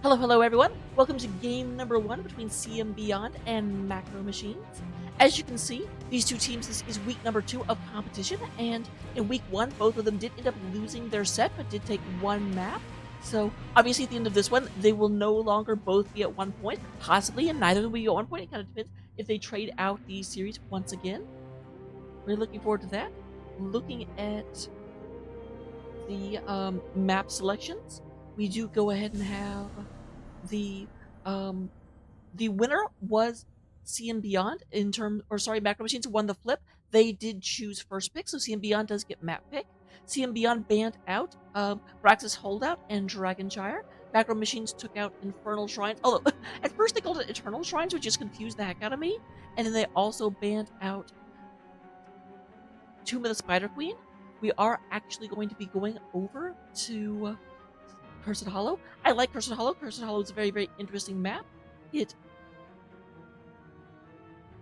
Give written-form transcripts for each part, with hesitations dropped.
Hello, hello everyone. Welcome to game number one between CM Beyond and Macro Machines. As you can see, these two teams, this is week number two of competition, and in week one, both of them did end up losing their set, but did take one map. So, obviously, at the end of this one, they will no longer both be at 1 point, possibly, and neither will be at 1 point. It kind of depends if they trade out the series once again. We're looking forward to that. Looking at the map selections, we do go ahead and have the um the winner was CM Beyond in term or sorry, Macro Machines won the flip. They did choose first pick, so CM Beyond does get map pick. CM Beyond banned out Braxis Holdout and Dragonshire. Macro Machines took out Infernal Shrines. Although at first they called it Eternal Shrines, which just confused the heck out of me. And then they also banned out Tomb of the Spider Queen. We are actually going to be going over to Cursed Hollow. I like Cursed Hollow. Cursed Hollow is a very, very interesting map. It.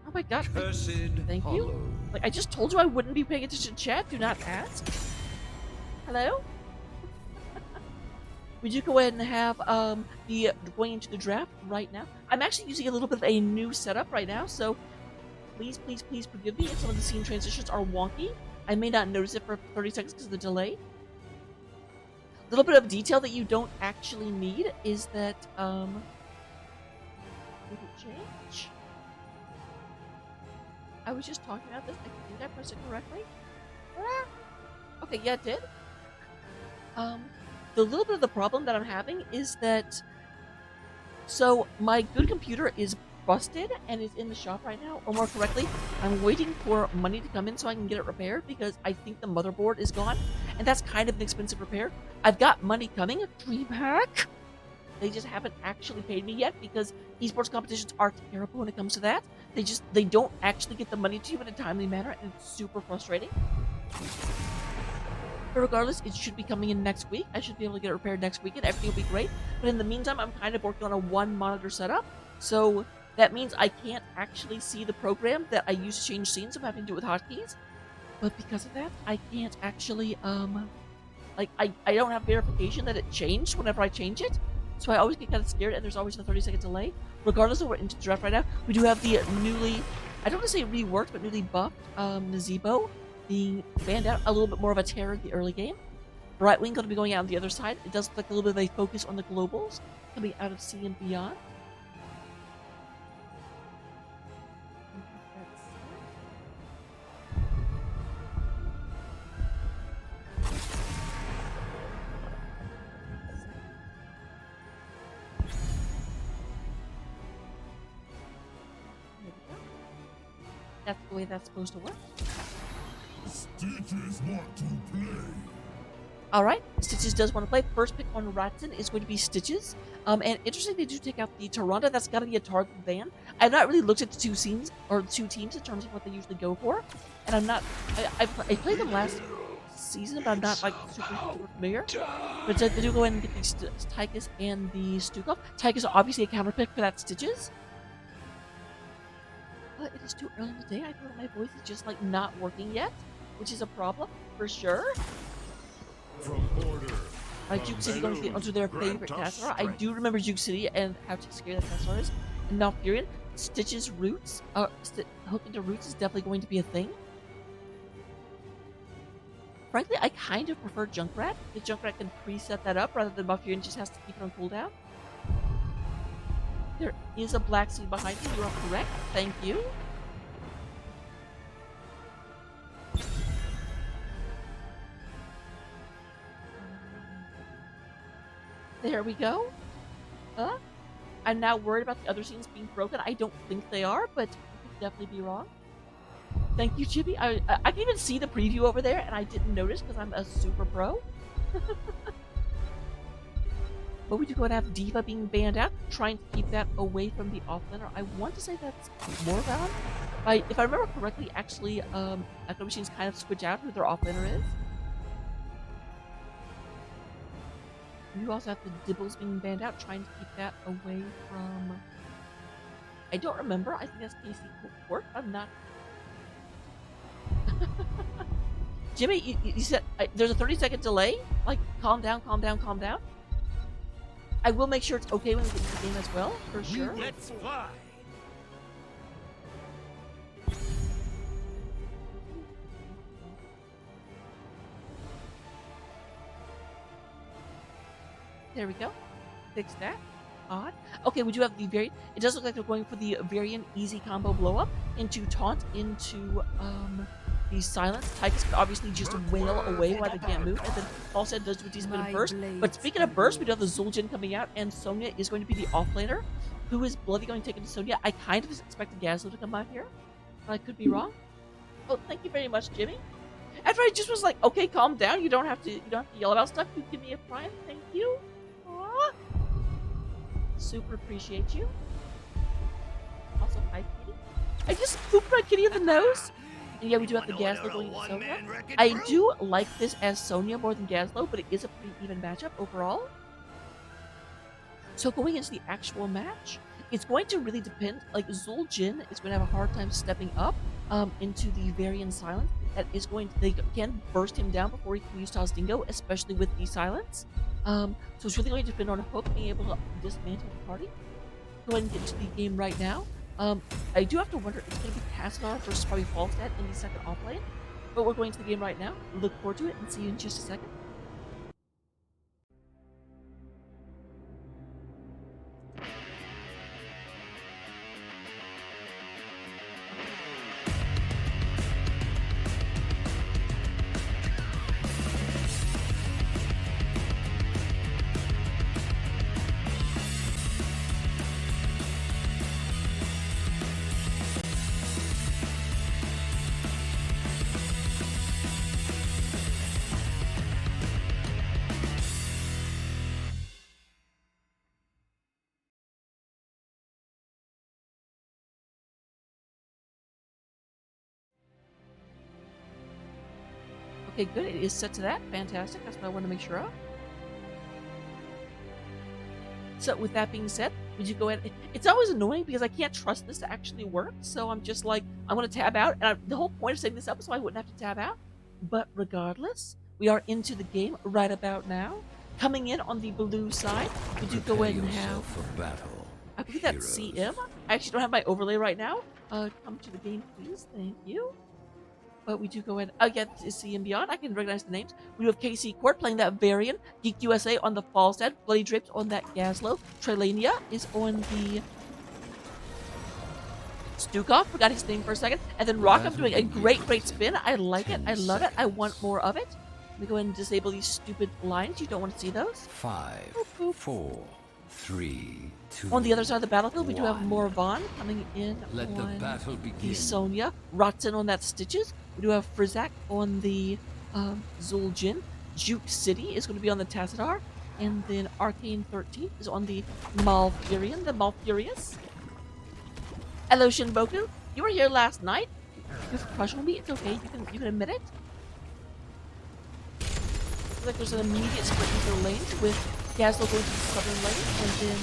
Oh my gosh. Thank you. Like, I just told you I wouldn't be paying attention to chat. Do not ask. Hello? We do go ahead and have the going into the draft right now. I'm actually using a little bit of a new setup right now, so please, please, please forgive me if some of the scene transitions are wonky. I may not notice it for 30 seconds because of the delay. A little bit of detail that you don't actually need is that did it change? I was just talking about this. I think I pressed it correctly. Okay, yeah, it did. The little bit of the problem that I'm having is that so my good computer is busted and is in the shop right now, or more correctly, I'm waiting for money to come in so I can get it repaired because I think the motherboard is gone, and that's kind of an expensive repair. I've got money coming, a DreamHack. They just haven't actually paid me yet because esports competitions are terrible when it comes to that. They don't actually get the money to you in a timely manner, and it's super frustrating. But regardless, it should be coming in next week. I should be able to get it repaired next week and everything will be great. But in the meantime, I'm kind of working on a one monitor setup. So that means I can't actually see the program that I use to change scenes. I'm having to do it with hotkeys. But because of that, I can't actually, I don't have verification that it changed whenever I change it. So I always get kind of scared, and there's always a 30-second delay. Regardless of we're into the draft right now, we do have the newly, I don't want to say reworked, but newly buffed Nazebo being banned out, a little bit more of a terror in the early game. Right Wing going to be going out on the other side. It does look like a little bit of a focus on the globals coming out of C and Beyond. That's the way that's supposed to work. Stitches want to play. Alright, Stitches does want to play. First pick on Ratson is going to be Stitches. And interesting, they do take out the Toronto. That's got to be a target van. I've not really looked at the two teams in terms of what they usually go for. And I'm not. I played them last season, but I'm not like super familiar. But they do go ahead and get the Tychus and the Stukov. Tychus is obviously a counter pick for that Stitches. But it is too early in the day. I feel like my voice is just like not working yet, which is a problem for sure. From order. Juke City going to be onto their favorite Tassadar. I do remember Juke City and how scary that Tassadar is. And now, period. Stitch's roots, hook into roots is definitely going to be a thing. Frankly, I kind of prefer Junkrat. The Junkrat can preset that up rather than Malfurion just has to keep it on cooldown. There is a black seed behind you. You are correct. Thank you. There we go. I'm now worried about the other scenes being broken. I don't think they are, but I could definitely be wrong. Thank you, Chibi. I can even see the preview over there, and I didn't notice because I'm a super pro. But we do go and have Diva being banned out, trying to keep that away from the offlaner. I want to say that's Morval. If I remember correctly, actually, Echo Machines kind of switch out who their offlaner is. You also have the Dibbles being banned out, trying to keep that away from. I don't remember. I think that's KC Court. I'm not. Jimmy, you said there's a 30-second delay? Like, calm down, calm down, calm down. I will make sure it's okay when we get to the game as well, for sure. Let's fly. There we go. Fix that. Odd. Okay, we do have the very. It does look like they're going for the Varian easy combo blow up into taunt into the silence. Tychus could obviously just wail away while they can't move, and then Falstad does do a decent bit of burst. But speaking of burst, we do have the Zul'jin coming out, and Sonya is going to be the offlaner, who is bloody going to take into Sonya. I kind of expected Gazlo to come out here, but I could be wrong. Oh, thank you very much, Jimmy. After I just was like, okay, calm down. You don't have to yell about stuff. You give me a prime. Thank you. Aww. Super appreciate you. Also, hi, Kitty. I just pooped my kitty in the nose. And yeah, we do have the Gazlo going into Sonya. I do like this as Sonya more than Gazlo, but it is a pretty even matchup overall. So going into the actual match, it's going to really depend. Like, Zul'jin is going to have a hard time stepping up into the Varian silence. That is going to, they can burst him down before he can use Taz Dingo, especially with the silence. So it's really going to depend on Hook being able to dismantle the party. Go ahead and get into the game right now. I do have to wonder, it's going to be Tassadar versus probably Falstad in the second offlane. But we're going to the game right now. Look forward to it and see you in just a second. Okay, good. It is set to that. Fantastic. That's what I want to make sure of. So with that being said, would you go ahead? It's always annoying because I can't trust this to actually work. So I'm just like, I want to tab out. And the whole point of setting this up is so I wouldn't have to tab out. But regardless, we are into the game right about now. Coming in on the blue side, we do go ahead and have... I believe that's CM. I actually don't have my overlay right now. Come to the game, please. Thank you. But we do go ahead. Again, it's CM Beyond. I can recognize the names. We do have KC Court playing that Varian. Geek USA on the Falstad. Bloody Drapes on that Gazlo. Trelania is on the Stukov. Forgot his name for a second. And then Rockham doing a great spin. I like it. I love it. I want more of it. Let me go ahead and disable these stupid lines. You don't want to see those. 5, boop, boop. 4, 3, 2. On the other side of the battlefield, we do have more Vaughn coming in Let the on battle begin. the Sonya. Rotzen on that Stitches. We do have Frizak on the Zul'jin. Juke City is going to be on the Tassadar. And then Arcane 13 is on the Malfurion, the Malfurious. Hello, Shinboku. You were here last night. You have a crush on me. It's okay. You can admit it. Looks like there's an immediate split into the lanes with Gazlo going to the southern lane and then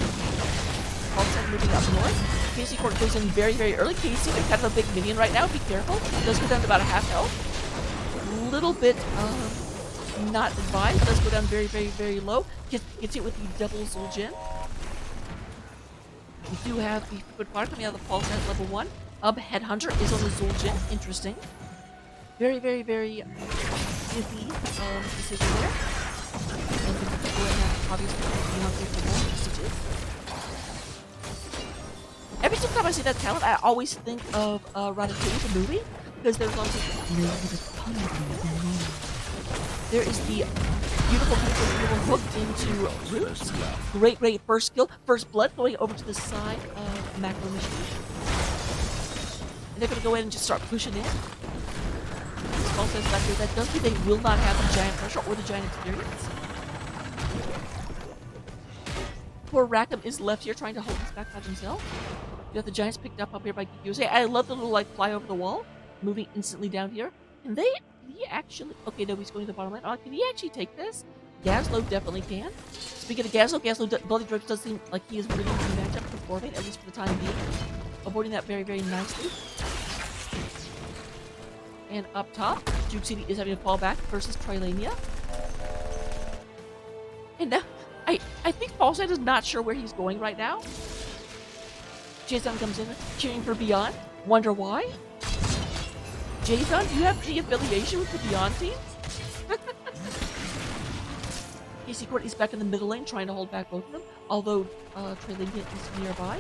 Falstad moving up north. Casey Court goes in very, very early. Casey, they're kind of a big minion right now. Be careful. It does go down to about a half health. A little bit not advised. It does go down very, very, very low. Gets hit with the double Zul'jin. We do have the good part coming out of the Falstad level 1. Headhunter is on the Zul'jin. Interesting. Very, very, very iffy decision there. And then we go ahead and obviously be hungry for more messages. Every single time I see that talent, I always think of Ratatouille, the movie, because there's also there is the beautiful, beautiful, beautiful hook into Roots. Great, great first skill, first blood going over to the side of Macro Machine. And they're going to go ahead and just start pushing in. Small says back here, that does mean they will not have the giant pressure or the giant experience. Poor Rackham is left here trying to hold this back by himself. You have the giants picked up here by Geek. I love the little like fly over the wall, moving instantly down here. Can he actually? Okay, no, he's going to the bottom lane. Oh, can he actually take this? Gazlo definitely can. Speaking of Gazlo, Bloody Drapes does seem like he is really in the matchup for Forfeit, at least for the time being. Avoiding that very, very nicely. And up top, Juke City is having to fall back versus Trilania. And now, I think Falstad is not sure where he's going right now. Jason comes in cheering for Beyond. Wonder why? Jason, do you have any affiliation with the Beyond team? Casey Court is back in the middle lane trying to hold back both of them, although Trey Lane is nearby.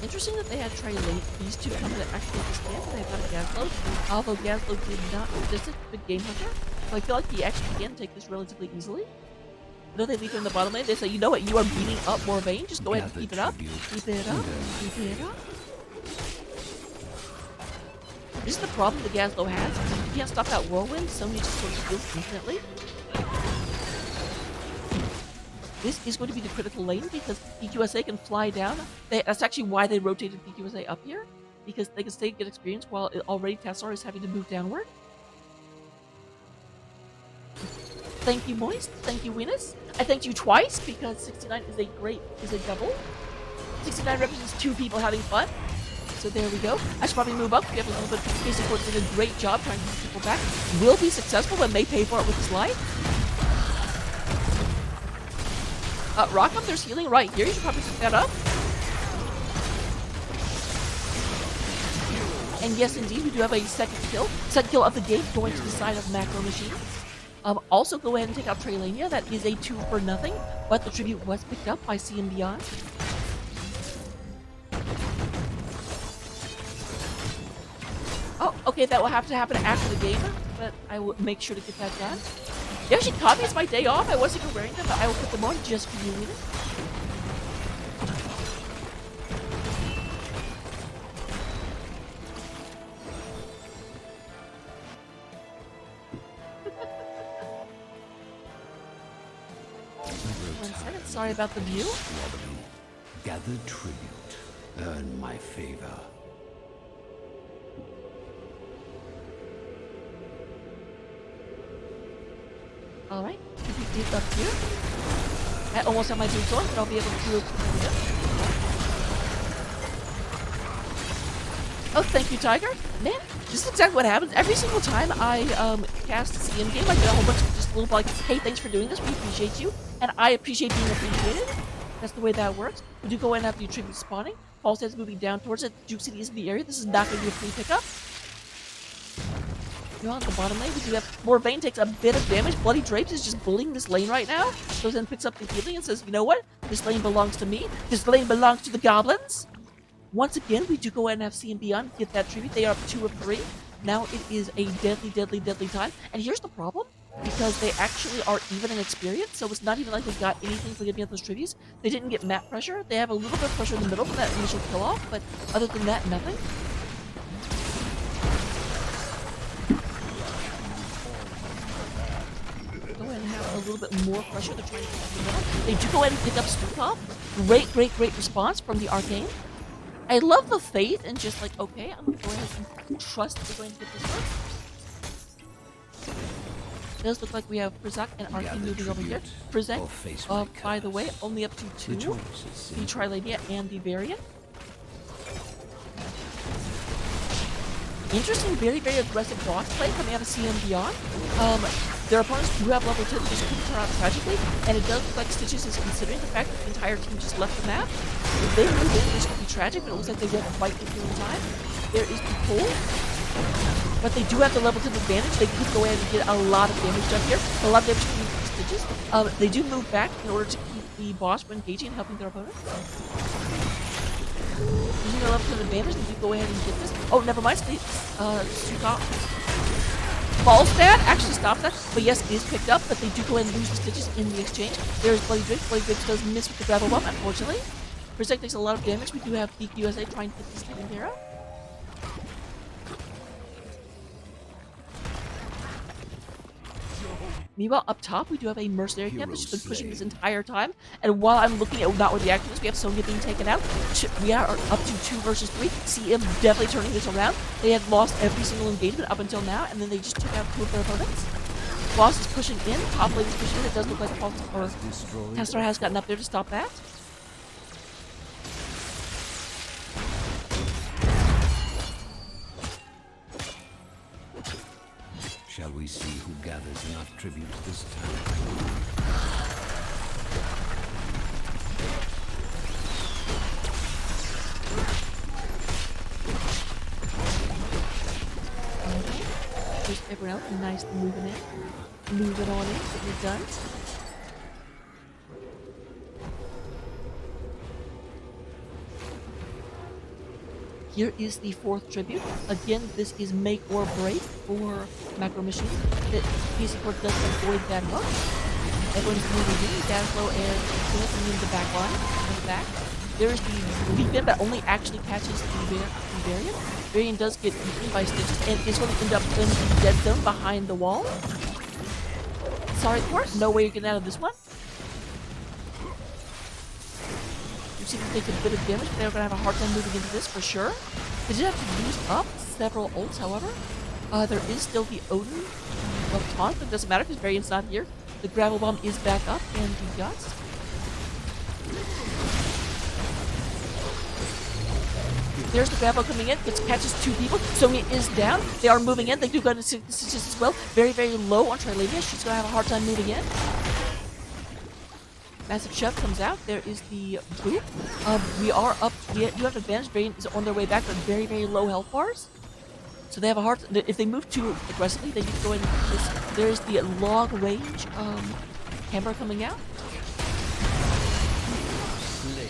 Interesting that they had Trey Lane, these two come to actually stand, and they've got a Gaslow, although Gaslow did not resist it, good game hunter. So I feel like he actually can take this relatively easily. Though they leave him in the bottom lane, they say, you know what, you are beating up Morvain, just go ahead and keep it up. Keep it up. Keep it up. This is the problem that Gaslow has. He can't stop that whirlwind, so he just sort of steals infinitely. This is going to be the critical lane because PQSA can fly down. That's actually why they rotated PQSA up here, because they can stay and get experience while already Tassar is having to move downward. Thank you, Moist. Thank you, Winus. I thanked you twice because 69 is a double. 69 represents two people having fun. So there we go. I should probably move up. We have a little bit of Casey Court did a great job trying to keep people back. Will be successful and may pay for it with his life. Rockham, there's healing right here. You should probably pick that up. And yes, indeed, we do have a second kill. Second kill of the game going to the side of Macro Machines. Also, go ahead and take out Traylania. That is a 2 for nothing, but the tribute was picked up by CM Beyond. Oh, okay, that will have to happen after the game, but I will make sure to get that done. They actually caught me as my day off. I wasn't even wearing them, but I will put them on just for you, Winnie. Sorry about the view. Gather tribute. Earn my favor. Alright, keep it up here. I almost have my boots on, but I'll be able to do it. Oh, thank you, Tiger. Man, this is exactly what happens. Every single time I cast a CM game, I get a whole bunch of just little like, hey, thanks for doing this. We appreciate you. And I appreciate being appreciated. That's the way that works. We do go in after you tribute spawning. Falstad's moving down towards it. Duke City is in the area. This is not going to be a free pickup. On the bottom lane, we do have Morvain takes a bit of damage. Bloody Drapes is just bullying this lane right now. Goes in, picks up the healing, and says, you know what? This lane belongs to me. This lane belongs to the goblins. Once again, we do go ahead and have CM Beyond get that tribute. They are up 2 of 3. Now it is a deadly, deadly, deadly time. And here's the problem. Because they actually are even in experience, so it's not even like they got anything for giving up those tributes. They didn't get map pressure. They have a little bit of pressure in the middle from that initial kill off, but other than that, nothing. Go ahead and have a little bit more pressure. They're trying to get the middle. They do go ahead and pick up Stukov. Great, great, great response from the Arcane. I love the faith and just like, okay, I'm going to go ahead and trust that we're going to get this one. It does look like we have Prizak and Arcane moving over here. Prizak, by the way, only up to 2. The Trilania and the Variant. Interesting, very, very aggressive boss play coming out of CM Beyond. Their opponents do have level 10, just couldn't turn out tragically, and it does look like Stitches is considering the fact that the entire team just left the map. If they move in, this could be tragic, but it looks like they won't quite get through in time. There is the pull, but they do have the level 10 advantage. They could go ahead and get a lot of damage done here. A lot of damage coming from Stitches. They do move back in order to keep the boss from engaging and helping their opponents. Using their level 10 advantage, they do go ahead and get this. Oh, never mind. Stukov. Falstad actually stopped that, but yes, it is picked up, but they do go ahead and lose the Stitches in the exchange. There's Bloody Drapes. Bloody Drapes does miss with the gravel bomb, unfortunately. Berserk takes a lot of damage. We do have PQSA trying to get this taken care of. Meanwhile, up top, we do have a mercenary camp that's just been pushing this entire time. And while I'm looking at not where the action is, we have Sonya being taken out. We are up to 2 versus 3. CM definitely turning this around. They had lost every single engagement up until now, and then they just took out 2 of their opponents. Boss is pushing in. Top lane is pushing in. It does look like Testar has gotten up there to stop that. Shall we see who gathers enough tribute this time? There's everyone else nicely moving in. Moving on in, getting it done. Here is the fourth tribute. Again, this is make or break for Macro Machine. The PC port does avoid that much. Everyone's moving in, Daslow and Smith in the back line, in the back. There is the leap in that only actually catches the variant. Variant does get eaten by Stitches and is going to end up in the dead zone behind the wall. Sorry, Port, no way you're getting out of this one. You see them take a bit of damage, but they're going to have a hard time moving into this for sure. They did have to use up several ults, however. There is still the Odin of taunt, but it doesn't matter because Variant's not here. The Gravel Bomb is back up, and the Gust. There's the Gravel coming in, catches two people. Sonya is down. They are moving in. They do go to Stitches as well. Very, very low on Trilania. She's going to have a hard time moving in. Massive shove comes out. There is the boot. We are up. We do have advantage. Variant is on their way back, but very, very low health bars. So they have a hard. If they move too aggressively, they need to go in. There's the long range hammer coming out.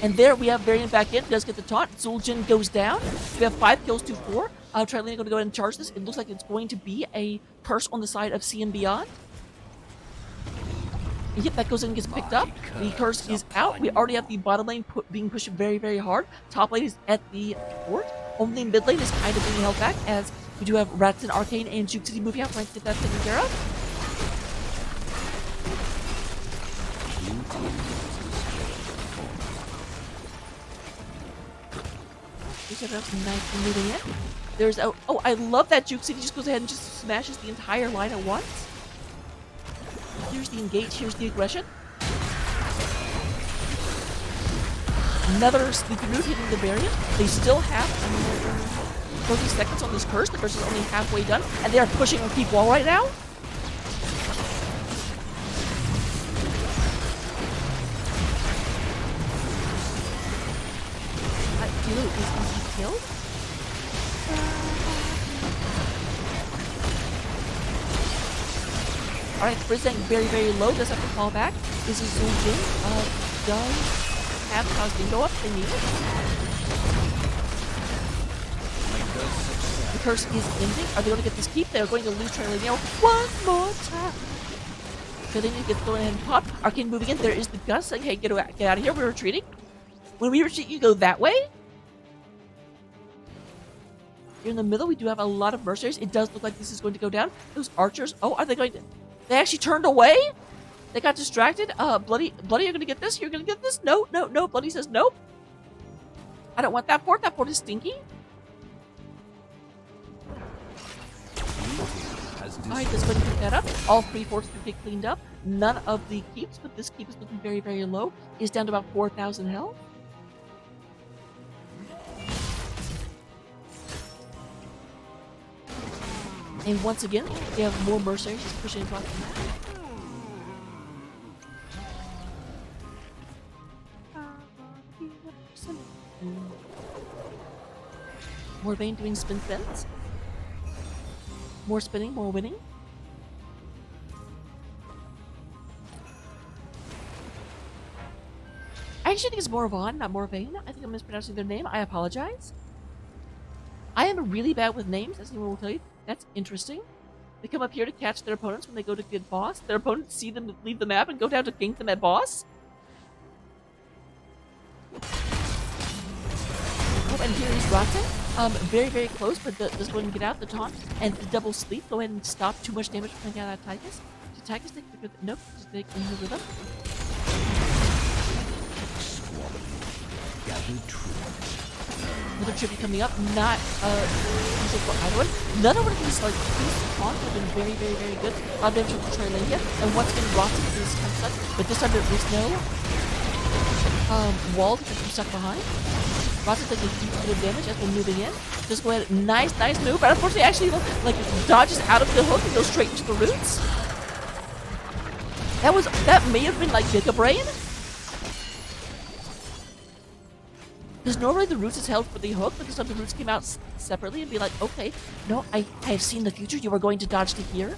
And there we have Variant back in. Does get the taunt. Zul'jin goes down. We have 5 kills to 4. Trilania going to go ahead and charge this. It looks like it's going to be a curse on the side of CM Beyond. Yep, that goes in and gets picked up. The curse is out. We already have the bottom lane being pushed very, very hard. Top lane is at the fort. Only mid lane is kind of being held back as we do have Rats and Arcane and Juke City moving out trying to get that taken care of. Nice moving in. There's oh, I love that Juke City just goes ahead and just smashes the entire line at once. Here's the engage, here's the aggression. Another sleepy move hitting the Variant. They still have another 30 seconds on this curse. The curse is only halfway done, and they are pushing on peak wall right now. Kilo is indeed killed. Alright, Frizzang very, very low. Does have to fall back. This is Zul'jin. Does have cause bingo up. They need it. The curse is ending. Are they going to get this keep? They are going to lose Trilania one more time. Trilania gets going ahead and pop. Arcane moving in. There is the Gust saying, hey, get out of here. We're retreating. When we retreat, you go that way. Here in the middle, we do have a lot of mercenaries. It does look like this is going to go down. Those archers. Oh, are they going to... They actually turned away? They got distracted? Bloody, you're gonna get this? You're gonna get this? No. Bloody says nope. I don't want that port. That port is stinky. Alright, let's go ahead and pick that up. All 3 forts do get cleaned up. None of the keeps, but this keep is looking very, very low. Is down to about 4,000 health. And once again, they have more mercenaries just pushing across the map. More Vayne doing spin spins. More spinning, more winning. I actually think it's Morvan, not Morvain. I think I'm mispronouncing their name. I apologize. I am really bad with names, as anyone will tell you. That's interesting. They come up here to catch their opponents when they go to get boss. Their opponents see them leave the map and go down to gank them at boss. Oh, and here is Rotten. Very, very close, but does go ahead and get out the taunt. And the double sleep, go ahead and stop too much damage from coming out of Tychus. Did Tychus take the rhythm? Nope, just take in the rhythm. Another tribute coming up, not music for either one. None of these like these taunts have been very, very, very good. A lot of damage from Trilania, and once again Rotten is kind of stuck, but this time there is no wall to keep them stuck behind. Rotten taking a huge bit of damage as we're moving in. Just go ahead, nice move, but unfortunately actually like dodges out of the hook and goes straight into the roots. That may have been like Giga Brain. Because normally the roots is held for the hook, but this time the roots came out separately and be like, okay, no, I have seen the future. You are going to dodge to here.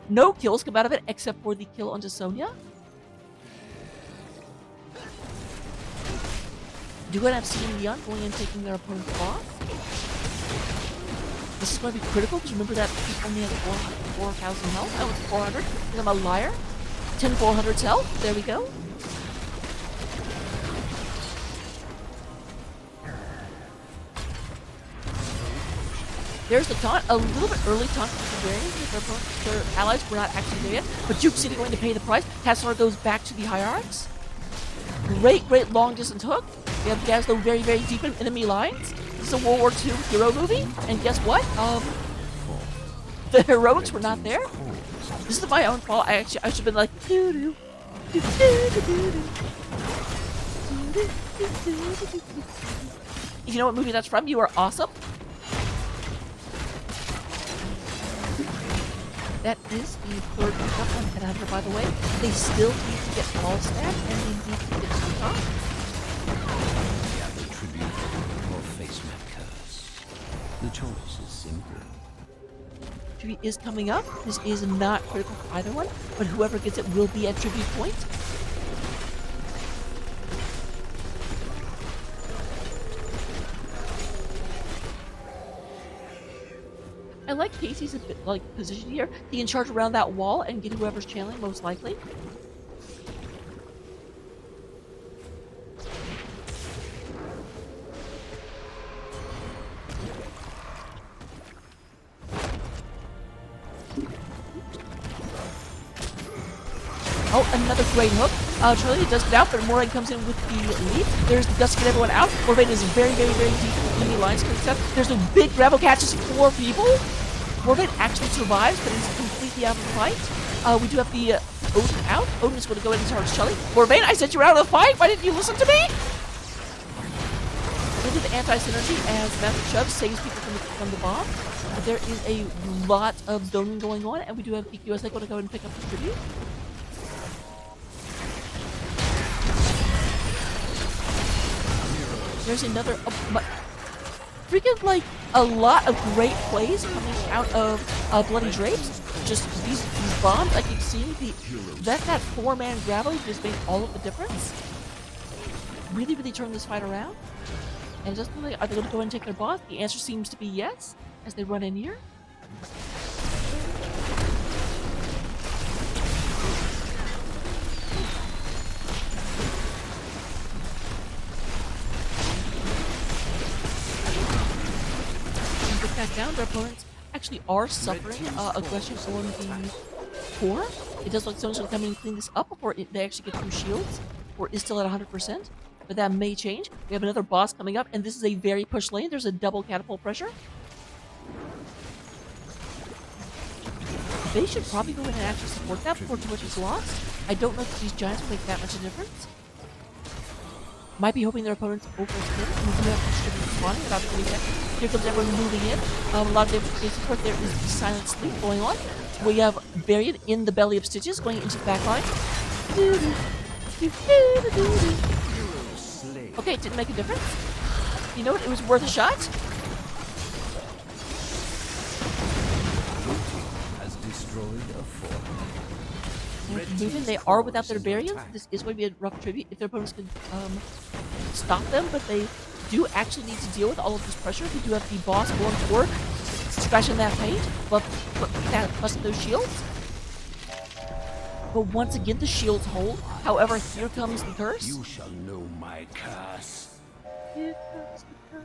No kills come out of it except for the kill onto Sonya. Do go and have CM Beyond going and taking their opponent's boss. This is going to be critical because remember that he only has 4,000 health. I was 400 because I'm a liar. 10,400 health. There we go. There's the taunt. A little bit early taunt from the because their allies were not actually there yet. But Juke City going to pay the price. Hassler goes back to the Hierarchs. Great long distance hook. We have Gazlo very deep in enemy lines. This is a World War II hero movie. And guess what? The heroics were not there. This is my own fault. I should have been like doo-doo. If you know what movie that's from, you are awesome. That is the third pickup on Headhunter, by the way. They still need to get all stat and they need to get to the top. Gather tribute or face my curse. The choice is simple. Tribute is coming up. This is not critical for either one, but whoever gets it will be at tribute point. I like Casey's position here. He can charge around that wall and get whoever's channeling most likely. Oh, another great hook. Charlie does get out, but Moraine comes in with the leap. There's the Gus to get everyone out. Moraine is very deep in enemy lines kind of stuff. There's a big grapple catches 4 people. Moraine actually survives, but is completely out of the fight. We do have the Odin out. Odin is going to go in and charge Charlie. Moraine, I said you were out of the fight. Why didn't you listen to me? We did the anti-synergy as Master Shove saves people from the bomb. But there is a lot of zoning going on, and we do have PQSA going to go and pick up the tribute. There's another freaking like a lot of great plays coming out of Bloody Drapes. Just these bombs, I keep seeing that 4-man gravel just made all of the difference. Really turned this fight around. And just like, are they going to go and take their boss? The answer seems to be yes, as they run in here. Back down, their opponents actually are suffering aggression on the core. It does look like someone's going to come in and clean this up before they actually get through shields, or is still at 100%, but that may change. We have another boss coming up, and this is a very push lane. There's a double catapult pressure. They should probably go in and actually support that before too much is lost. I don't know if these giants will make that much of a difference. Might be hoping their opponents overspin, and we do have distributors spawning in about 20 seconds. Here comes everyone moving in. A lot of damage support. There is the silent sleep going on. We have Varian in the belly of Stitches going into the back line. Okay, it didn't make a difference. You know what? It was worth a shot. Has destroyed a fort. Moving. They are without their Varians. This is going to be a rough tribute if their opponents can stop them, but they do actually need to deal with all of this pressure. We do have the boss going forward, scratching that paint, but busting those shields. But once again, the shields hold. However, here comes the curse. You shall know my curse. Here comes the curse.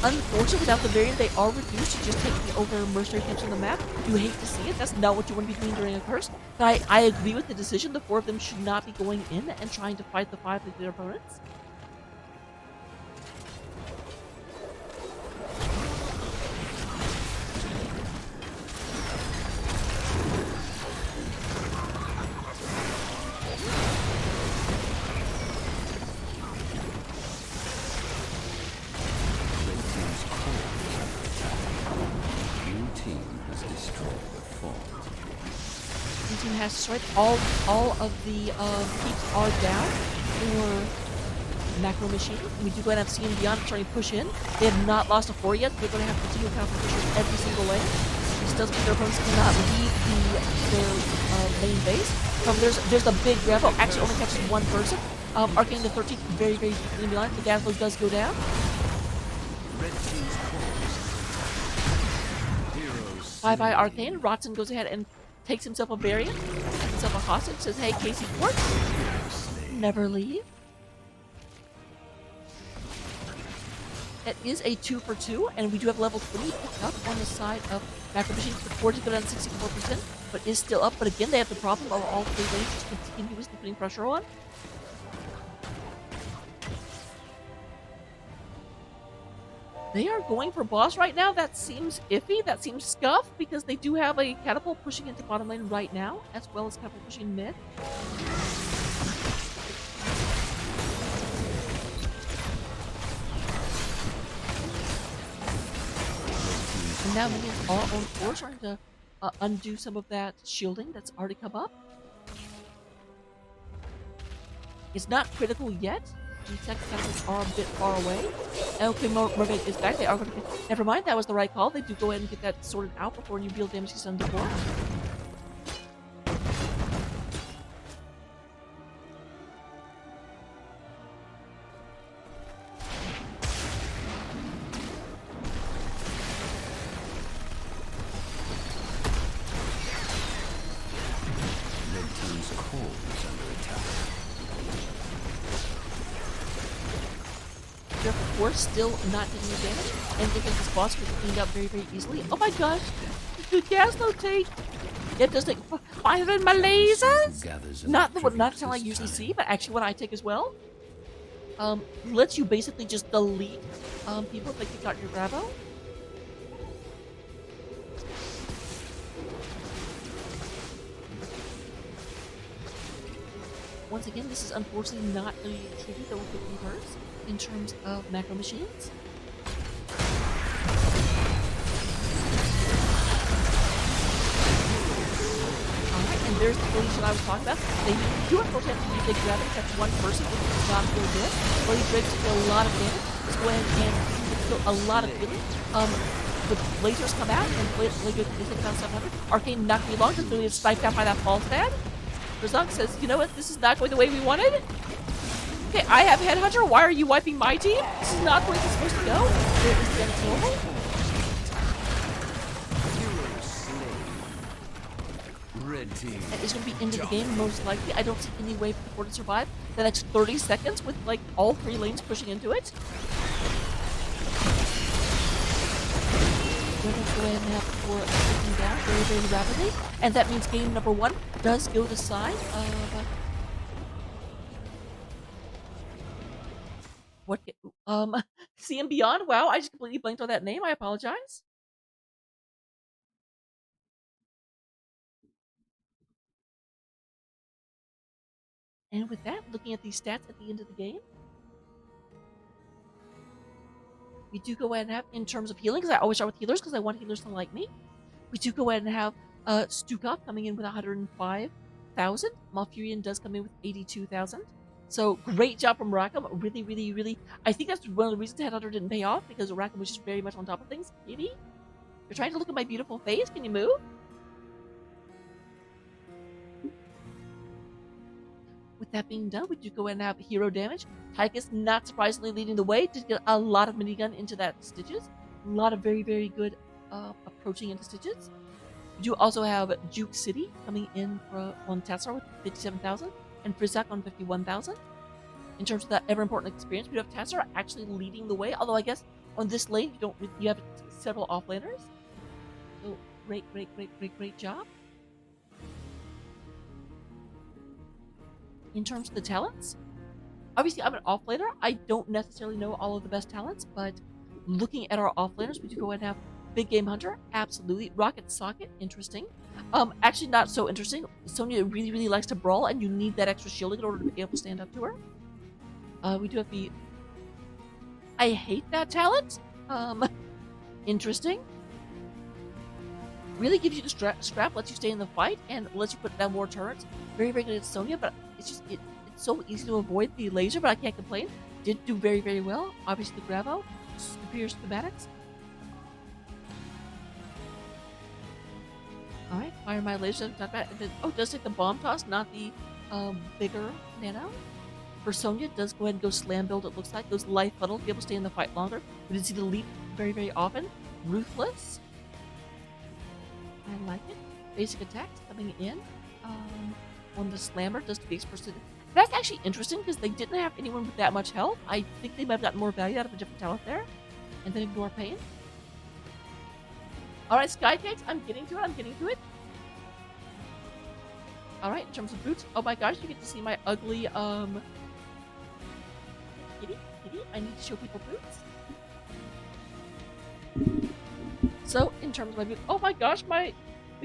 Unfortunately, without the variant, they are reduced to just taking over mercenary camps on the map. You hate to see it. That's not what you want to be doing during a curse. But I agree with the decision. The 4 of them should not be going in and trying to fight the 5 of their opponents. has destroyed. All of the keeps are down for Macro Machine. We do go ahead and have C and Beyond starting to push in. They have not lost a 4 yet. They're going to have to continue counter pushers every single lane. This does mean their opponents cannot leave their lane base. There's a big grab. Oh, actually only catches one person. Arcane the 13th, very, very deeply behind. The gas load does go down. Red team's cores. Heroes. Bye-bye Arcane. Rotson goes ahead and takes himself a variant, takes himself a hostage, says, hey, Casey Fort, never leave. That is a 2 for 2, and we do have level 3 picked up on the side of Macro Machine. The Fort is good on 64%, but is still up. But again, they have the problem of all 3 lanes just continuously putting pressure on. They are going for boss right now. That seems iffy. That seems scuffed because they do have a catapult pushing into bottom lane right now, as well as catapult pushing mid. And now minions are on course, trying to undo some of that shielding that's already come up. It's not critical yet. The second catapults are a bit far away. Okay, Mermaid is back. They are going to get... Never mind, that was the right call. They do go ahead and get that sorted out before new deal damage is done to core. Red team's core is under attack. They're, of course, still not taking the damage, and they think this boss can be cleaned up very, very easily. Oh my gosh! The gas no take! It does take 500 Malaysians! Not something I usually see, but actually what I take as well. Lets you basically just delete people if they kick out your grabo. Once again, this is unfortunately not a tribute that will get reversed in terms of Macro Machines. Alright, and there's the collision I was talking about. They do unfortunately have to use a gravity catch one person, which is not real good. Bloody Drakes do a lot of damage. Let's go ahead and kill a lot of healing. The lasers come out, and Blazer is down 700. Arcane not gonna be long, just really sniped out by that false dad. Razak says, you know what, this is not going the way we wanted. Okay, I have Headhunter, why are you wiping my team? This is not the way it's supposed to go. There is Dennis Normal. Red team. And it's going to be into the game, most likely. I don't see any way for the Fort to survive the next 30 seconds with, like, all 3 lanes pushing into it. We're going to go ahead and have the Fort taken down very, very rapidly. And that means game number 1 does go to the side of... What? CM Beyond? Wow, I just completely blanked on that name. I apologize. And with that, looking at these stats at the end of the game, we do go ahead and have, in terms of healing, because I always start with healers because I want healers to like me. We do go ahead and have Stukov coming in with 105,000. Malfurion does come in with 82,000. So great job from Rackham. Really, really, really. I think that's one of the reasons Headhunter didn't pay off, because Rackham was just very much on top of things. Maybe? You're trying to look at my beautiful face? Can you move? With that being done, we do go ahead and have hero damage. Tychus, not surprisingly, leading the way to get a lot of minigun into that Stitches. A lot of very, very good approaching into Stitches. We do also have Juke City coming in on Tassar with 57,000 and Frizzak on 51,000. In terms of that ever-important experience, we have Tassar actually leading the way, although I guess on this lane you have several offlaners. So great job. In terms of the talents, obviously I'm an offlaner. I don't necessarily know all of the best talents, but looking at our offlaners, we do go ahead and have Big Game Hunter, absolutely. Rocket Socket, interesting. Actually not so interesting. Sonya really, really likes to brawl, and you need that extra shielding in order to be able to stand up to her. We do have the... I hate that talent. Interesting. Really gives you the scrap, lets you stay in the fight, and lets you put down more turrets. Very, very good at Sonya, but it's so easy to avoid the laser, but I can't complain. Did do very, very well. Obviously, the Gravo, superior schematics. Alright, fire my laser, not bad. And then, oh, it does take the bomb toss, not the bigger nano. For Sonya, it does go ahead and go slam build, it looks like. Goes life funnel to be able to stay in the fight longer. We did see the leap very, very often. Ruthless. I like it. Basic attacks coming in. On the slammer, does the base person. That's actually interesting because they didn't have anyone with that much health. I think they might have gotten more value out of a different talent there. And then ignore pain. Alright, Skycakes, I'm getting to it. Alright, in terms of boots, oh my gosh, you get to see my ugly, kitty, I need to show people boots. So, in terms of my boots, oh my gosh, the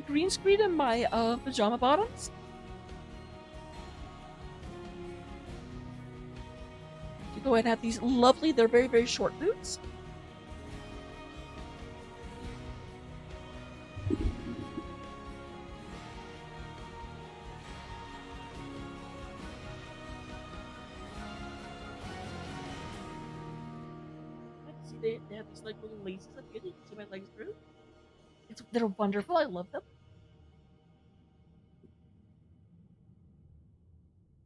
green screen and my, pajama bottoms. You go ahead and have these lovely, they're very, very short boots. They have these like little laces up here that you can see my legs through. They're wonderful. I love them.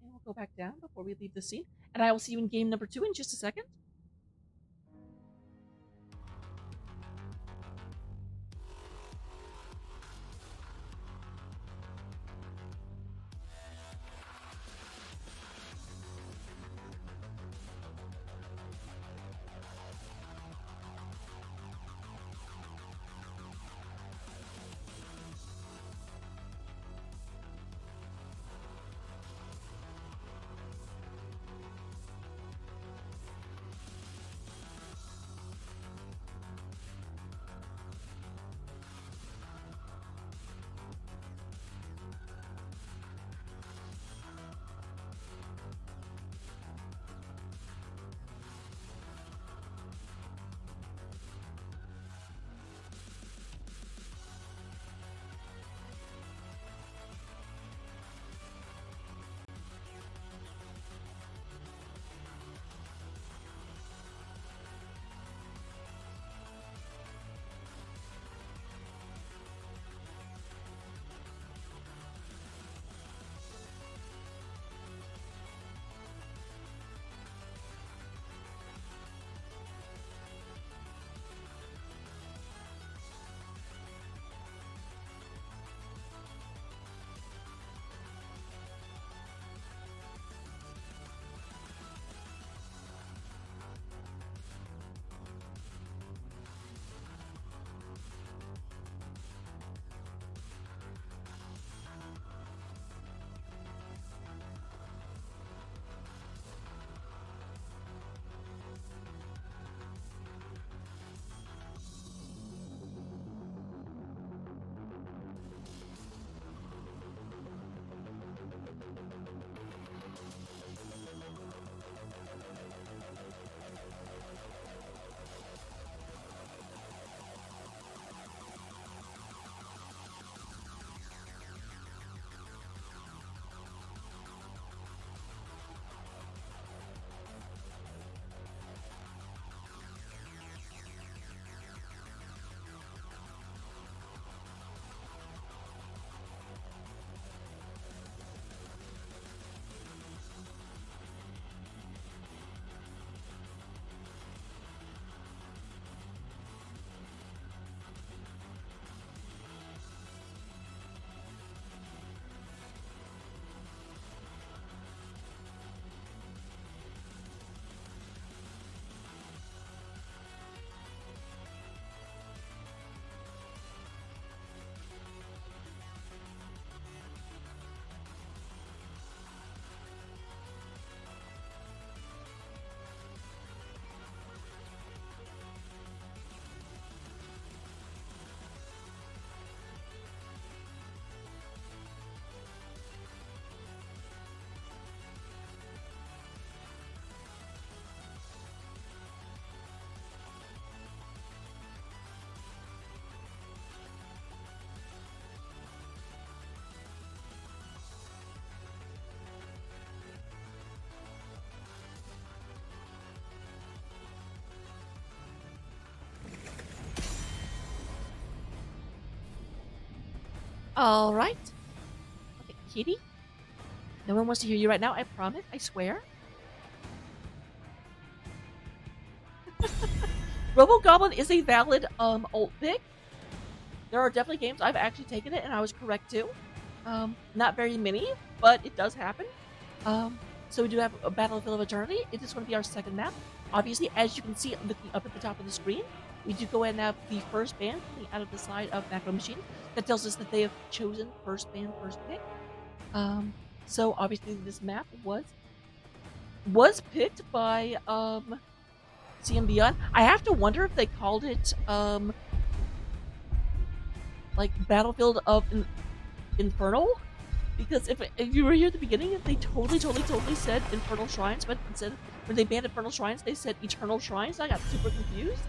And we'll go back down before we leave the scene. And I will see you in game number 2 in just a second. All right. Okay, Kitty. No one wants to hear you right now. I promise. I swear. Robo Goblin is a valid ult pick. There are definitely games I've actually taken it and I was correct too. Not very many, but it does happen. So we do have a Battlefield of Eternity. It is going to be our second map. Obviously, as you can see looking up at the top of the screen, we do go ahead and have the first band coming out of the side of Macro Machine. That tells us that they have chosen first band, first pick. So obviously this map was picked by CM Beyond. I have to wonder if they called it like Battlefield of Infernal, because if you were here at the beginning, they totally said Infernal Shrines, but instead when they banned Infernal Shrines, they said Eternal Shrines. I got super confused.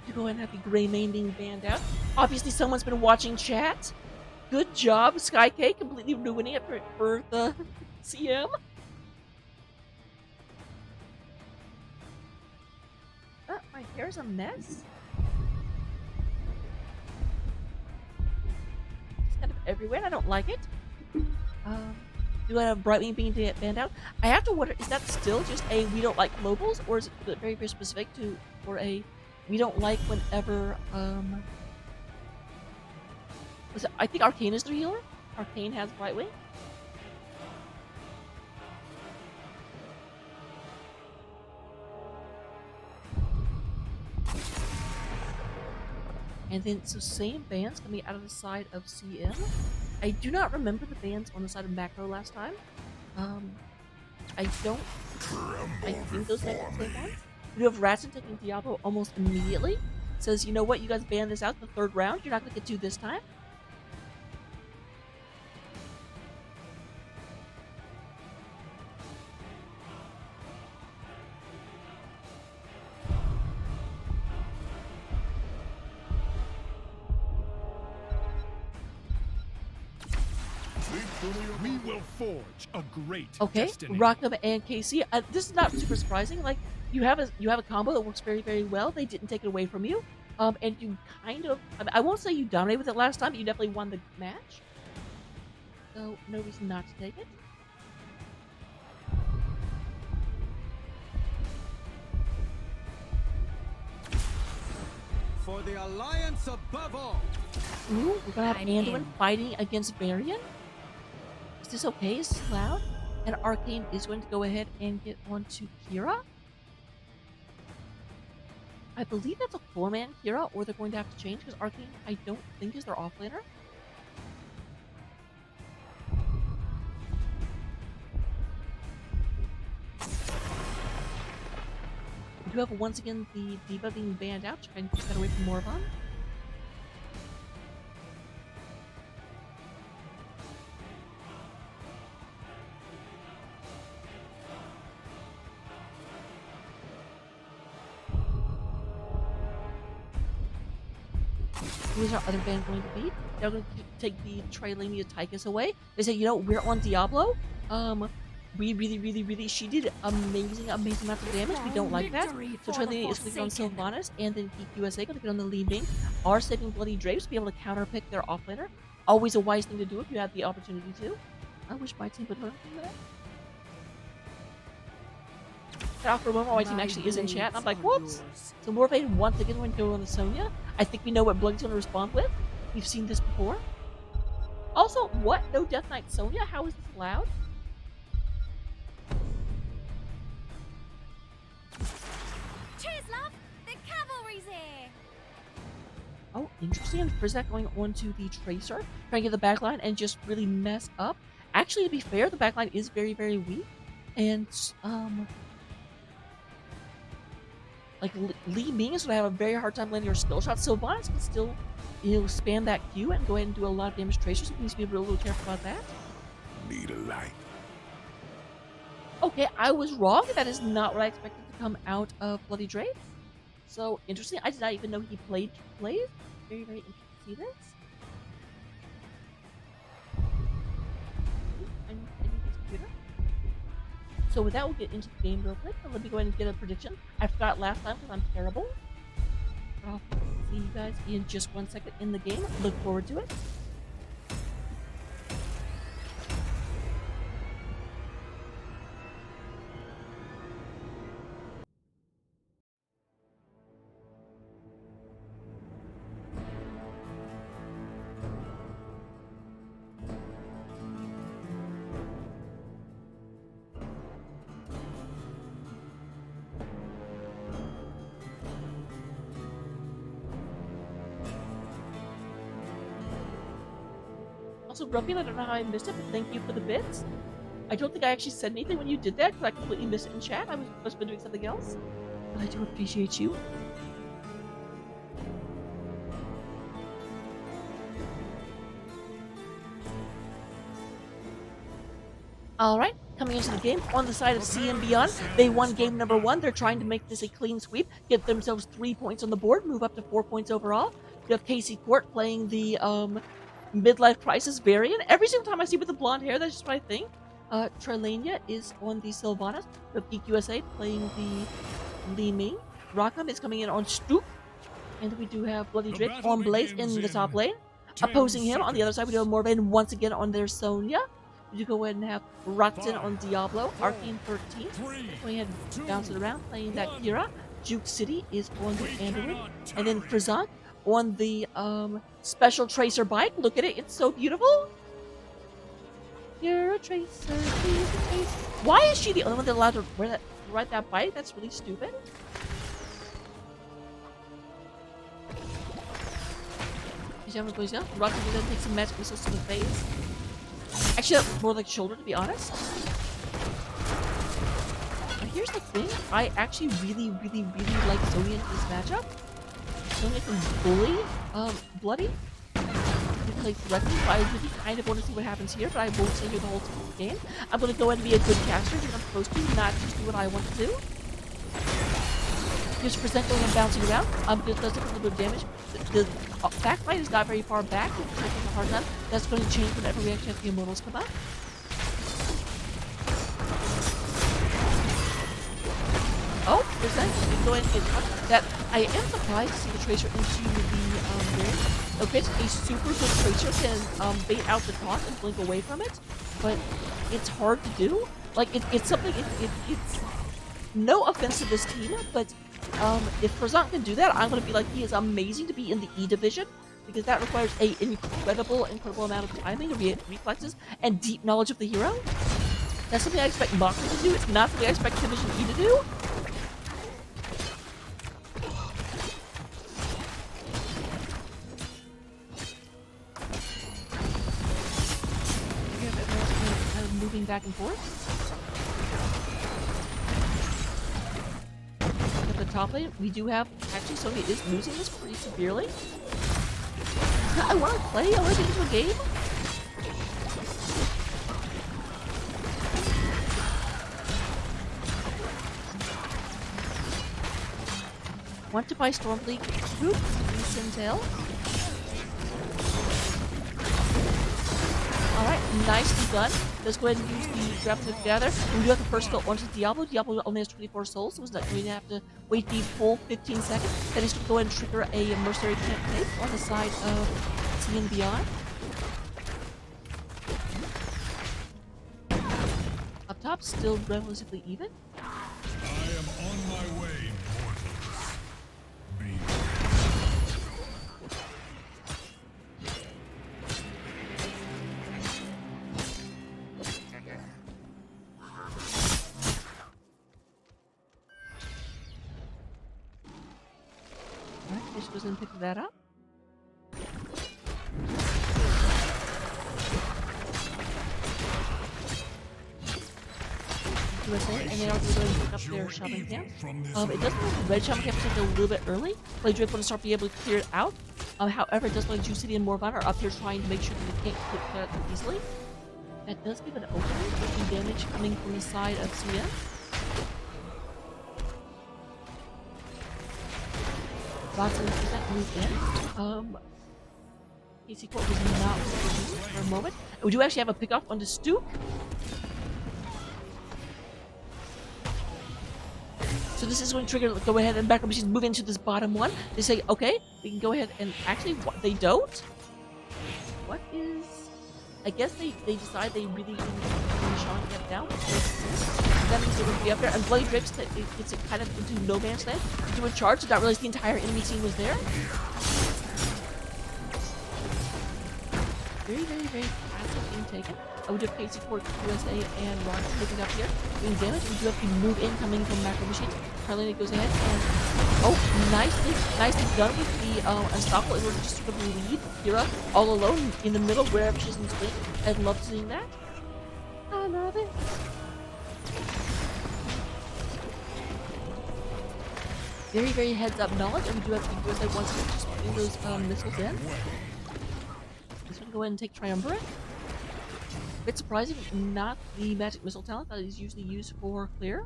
You go ahead and have the Grey Mane being banned out. Obviously, someone's been watching chat. Good job, SkyK, completely ruining it for the CM. My hair's a mess. It's kind of everywhere, and I don't like it. Do I have Brightwing being banned out? I have to wonder, is that still just a we don't like globals, or is it very, very specific to, or a we don't like whenever, I think Arcane is the healer? Arcane has Brightwing? And then, so same bands coming out of the side of CM. I do not remember the bands on the side of Macro last time. I don't. I think those bands are the same ones. We have Ratson taking Diablo almost immediately. Says, you know what, you guys banned this out in the third round. You're not going to get to this time. We will forge a great destiny. Rockham and KC. This is not super surprising. Like you have a combo that works very, very well. They didn't take it away from you. And you kind of, I won't say you dominated with it last time, but you definitely won the match. So no reason not to take it. For the alliance above all. Ooh, we're gonna have Anduin fighting against Varian. Is this okay? Is this loud? And Arcane is going to go ahead and get onto Kira. I believe that's a 4-man Kira, or they're going to have to change, because Arcane, I don't think, is their offlaner. We do have, once again, the D.Va being banned out to try and keep that away from Morvan. Who's our other band going to be? They're going to take the Trilania Tychus away. They say, you know, we're on Diablo. We really, she did amazing amounts of damage. We don't like that. So Trilania is going to get on Sylvanas, and then PQSA going to get on the Lee Bing. Are saving Bloody Drapes to be able to counterpick their offlaner. Always a wise thing to do if you have the opportunity to. I wish my team would learn from that. For a moment, my team actually is in chat, and I'm like, whoops! So Morvain once again going to go on the Sonya. I think we know what Blood's going to respond with. We've seen this before. Also, what? No Death Knight Sonya? How is this allowed? Cheers, love! The cavalry's here! Oh, interesting. And Frizzak going on to the Tracer, trying to get the backline and just really mess up. Actually, to be fair, the backline is very, very weak. And, like, Lee Ming is going to have a very hard time landing her skill shots. So Sylvanas can still, you know, spam that Q and go ahead and do a lot of damage to Tracer, so he needs to be a little careful about that. Need a light. Okay, I was wrong. That is not what I expected to come out of Bloody Drake. So, interesting. I did not even know he plays. Very, very interesting to see this. I need his computer. So with that, we'll get into the game real quick. Let me go ahead and get a prediction. I forgot last time because I'm terrible. I'll see you guys in just 1 second in the game. Look forward to it. Also, Grumpy, I don't know how I missed it, but thank you for the bits. I don't think I actually said anything when you did that, because I completely missed it in chat. I must have been doing something else. But I do appreciate you. Alright, coming into the game, on the side of CM Beyond, they won game number 1. They're trying to make this a clean sweep, get themselves 3 points on the board, move up to 4 points overall. You have Casey Court playing the midlife crisis variant. Every single time I see with the blonde hair, that's just what I think. Trilania is on the Sylvanas. We have Geek USA playing the Li Ming. Rackham is coming in on Stoop. And we do have Bloody Drake on Blaze in the top lane. Opposing him on the other side, we do have Morvain once again on their Sonya. We do go ahead and have Roxton on Diablo. Arcane 13. Going ahead and bounce it around, playing that Kira. Juke City is on the Android. And then Frizant on the special tracer bike. Look at it, it's so beautiful. You're a tracer, she's a tracer. Why is she the only one that's allowed to ride that bike? That's really stupid. Pajama goes down. Roxy then takes some magic missiles to the face. Actually, more like shoulder, to be honest. But here's the thing. I actually really like Sonya in this matchup. Sonya can bully Bloody. We play correctly, but I really kind of want to see what happens here, but I won't stay here the whole game. I'm going to go ahead and be a good caster, do what I'm supposed to, not just do what I want to do. Here's Present going and bouncing around. This does take a little bit of damage. The backlight is not very far back, so it's taking a hard time. That's going to change whenever we actually have the Immortals come up. Oh, Present, we can go ahead and get caught. That I am surprised to see the Tracer into the range. Okay, a super good Tracer can bait out the taunt and blink away from it, but it's hard to do. Like, it's something, it's no offense to this team, but if Frizant can do that, I'm going to be like, he is amazing to be in the E division, because that requires a incredible amount of timing, reflexes, and deep knowledge of the hero. That's something I expect Mockery to do. It's not something I expect Division E to do. Kind of moving back and forth. The top lane, we do have, actually Sonya is losing this pretty severely. I want to play, I want to get into a game. Want to buy Stormbleed boots in Sintel. Alright, nicely done. Let's go ahead and use the grab to gather. And we do have the first kill onto Diablo. Diablo only has 24 souls, so it's not going to have to wait the full 15 seconds. That is to go ahead and trigger a Mercenary campaign on the side of CM Beyond. Up top, still relatively even. I am on my way, mortals. Be Alright, just goes and pick that up. USA, and they also go and pick up their shopping camp. It does look like the red shopping camp is taking a little bit early. Blade Drake want to start being able to clear it out. However, it does look like Juice City and Morvan are up here trying to make sure that they can't clear it too easily. That does give an opening, taking damage coming from the side of CM. Watson percent moved in. Casey Court was not for a moment. And we do actually have a pickoff on the Stoop. So this is going to trigger, go ahead and Macro Machines move into this bottom one. They say, okay, we can go ahead and actually, what, they don't? What is... I guess they decide they really didn't want Sean to get down. That means they're going to be up there. And Bloody Drips, that it gets it kind of into no man's land. Do a charge, did not realize the entire enemy team was there. Very, very, very passive being taken. We do have Casey Court, USA, and Ron moving up here, doing damage. We do have to move in, coming from Macro Machines. Carlina goes ahead and, oh, nicely done with the Unstoppable in order to sort of lead Kira all alone in the middle wherever she's in swing. I love seeing that. I love it. Very, very heads up knowledge, and we do have to USA once again just putting those missiles in. Just gonna go ahead and take Triumvirate. Bit surprising, not the magic missile talent that is usually used for clear.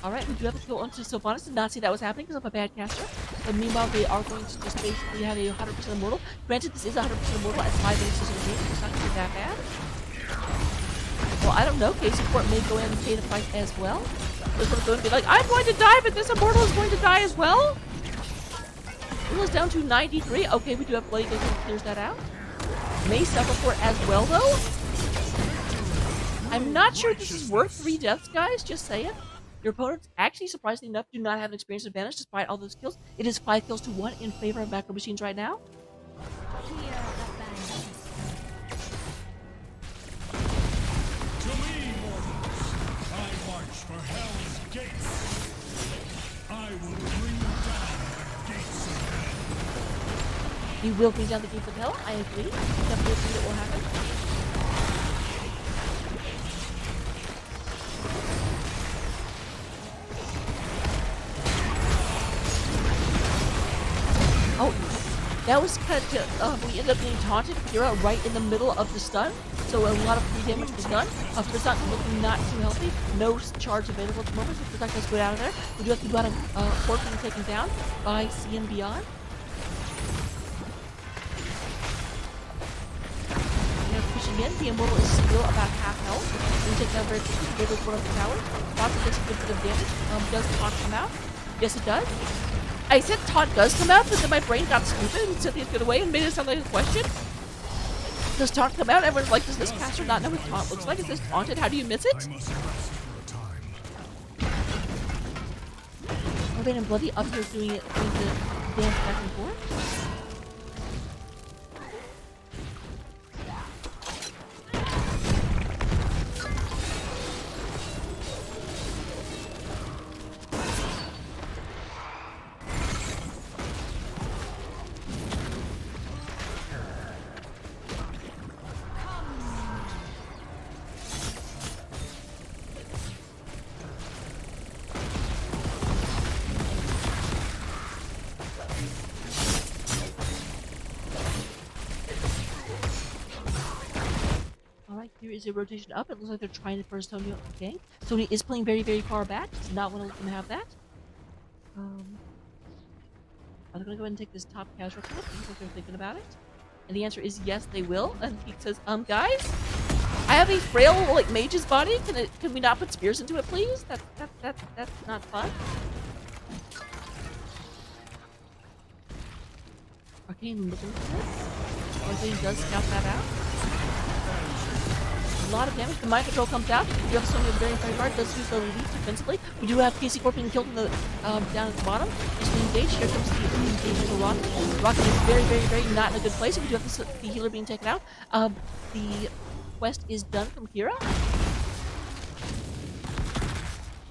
Alright, we do have to go on to Sylvanas. Did not see that was happening because I'm a bad caster. But meanwhile, they are going to just basically have a 100% immortal. Granted, this is 100% immortal at 5 inches in the game, so it's not going to be that bad. Well, I don't know. Casey Court may go in and pay the price as well. This one's going to be like, I'm going to die, but this immortal is going to die as well. It was down to 93. Okay, we do have Bloody Drips that clears that out. May suffer for it as well, though. I'm not sure this is worth 3 deaths, guys. Just saying. Your opponents, actually, surprisingly enough, do not have an experience advantage despite all those kills. It is 5 kills to 1 in favor of Macro Machines right now. For Hell's gates, I will bring down the gates of hell. You will bring down the gates of hell. I agree. Definitely think it will happen. Oh, that was kind of we ended up getting taunted. Kira right in the middle of the stun. So a lot of free damage was done. Frizzant looking not too healthy. No charge available at the moment, so Frizzant does go out of there. We do have to go out of Cork being taken down by C and Beyond. They're pushing in. The Immortal is still about half health. We take down very quickly. There goes one of the towers. Lots of this a good bit of damage. Does Taunt come out? Yes, it does. I said Taunt does come out, but then my brain got stupid and sent it away and made it sound like a question. Does Taunt come out? Everyone's like, does this caster not know what Taunt looks like? Is this taunted? How do you miss it? Urban and Bloody up here doing it, doing the dance back and forth. Here is a rotation up. It looks like they're trying to first Tony gang. Tony is playing very, very far back. Does not want to let them have that. I'm gonna go ahead and take this top casual clip. If they're thinking about it. And the answer is yes, they will. And he says, guys, I have a frail like mage's body. Can we not put spears into it, please? That's not fun. Arcane looking for this. Arcane does scout that out. A lot of damage. The mind control comes out. You have Sonya very, very hard. Does use the lead defensively. We do have Casey Corp being killed in the down at the bottom. Just engaged. Here comes the engagement of Rocket. Rocket is very, very, very not in a good place. We do have the healer being taken out. The quest is done from Kira.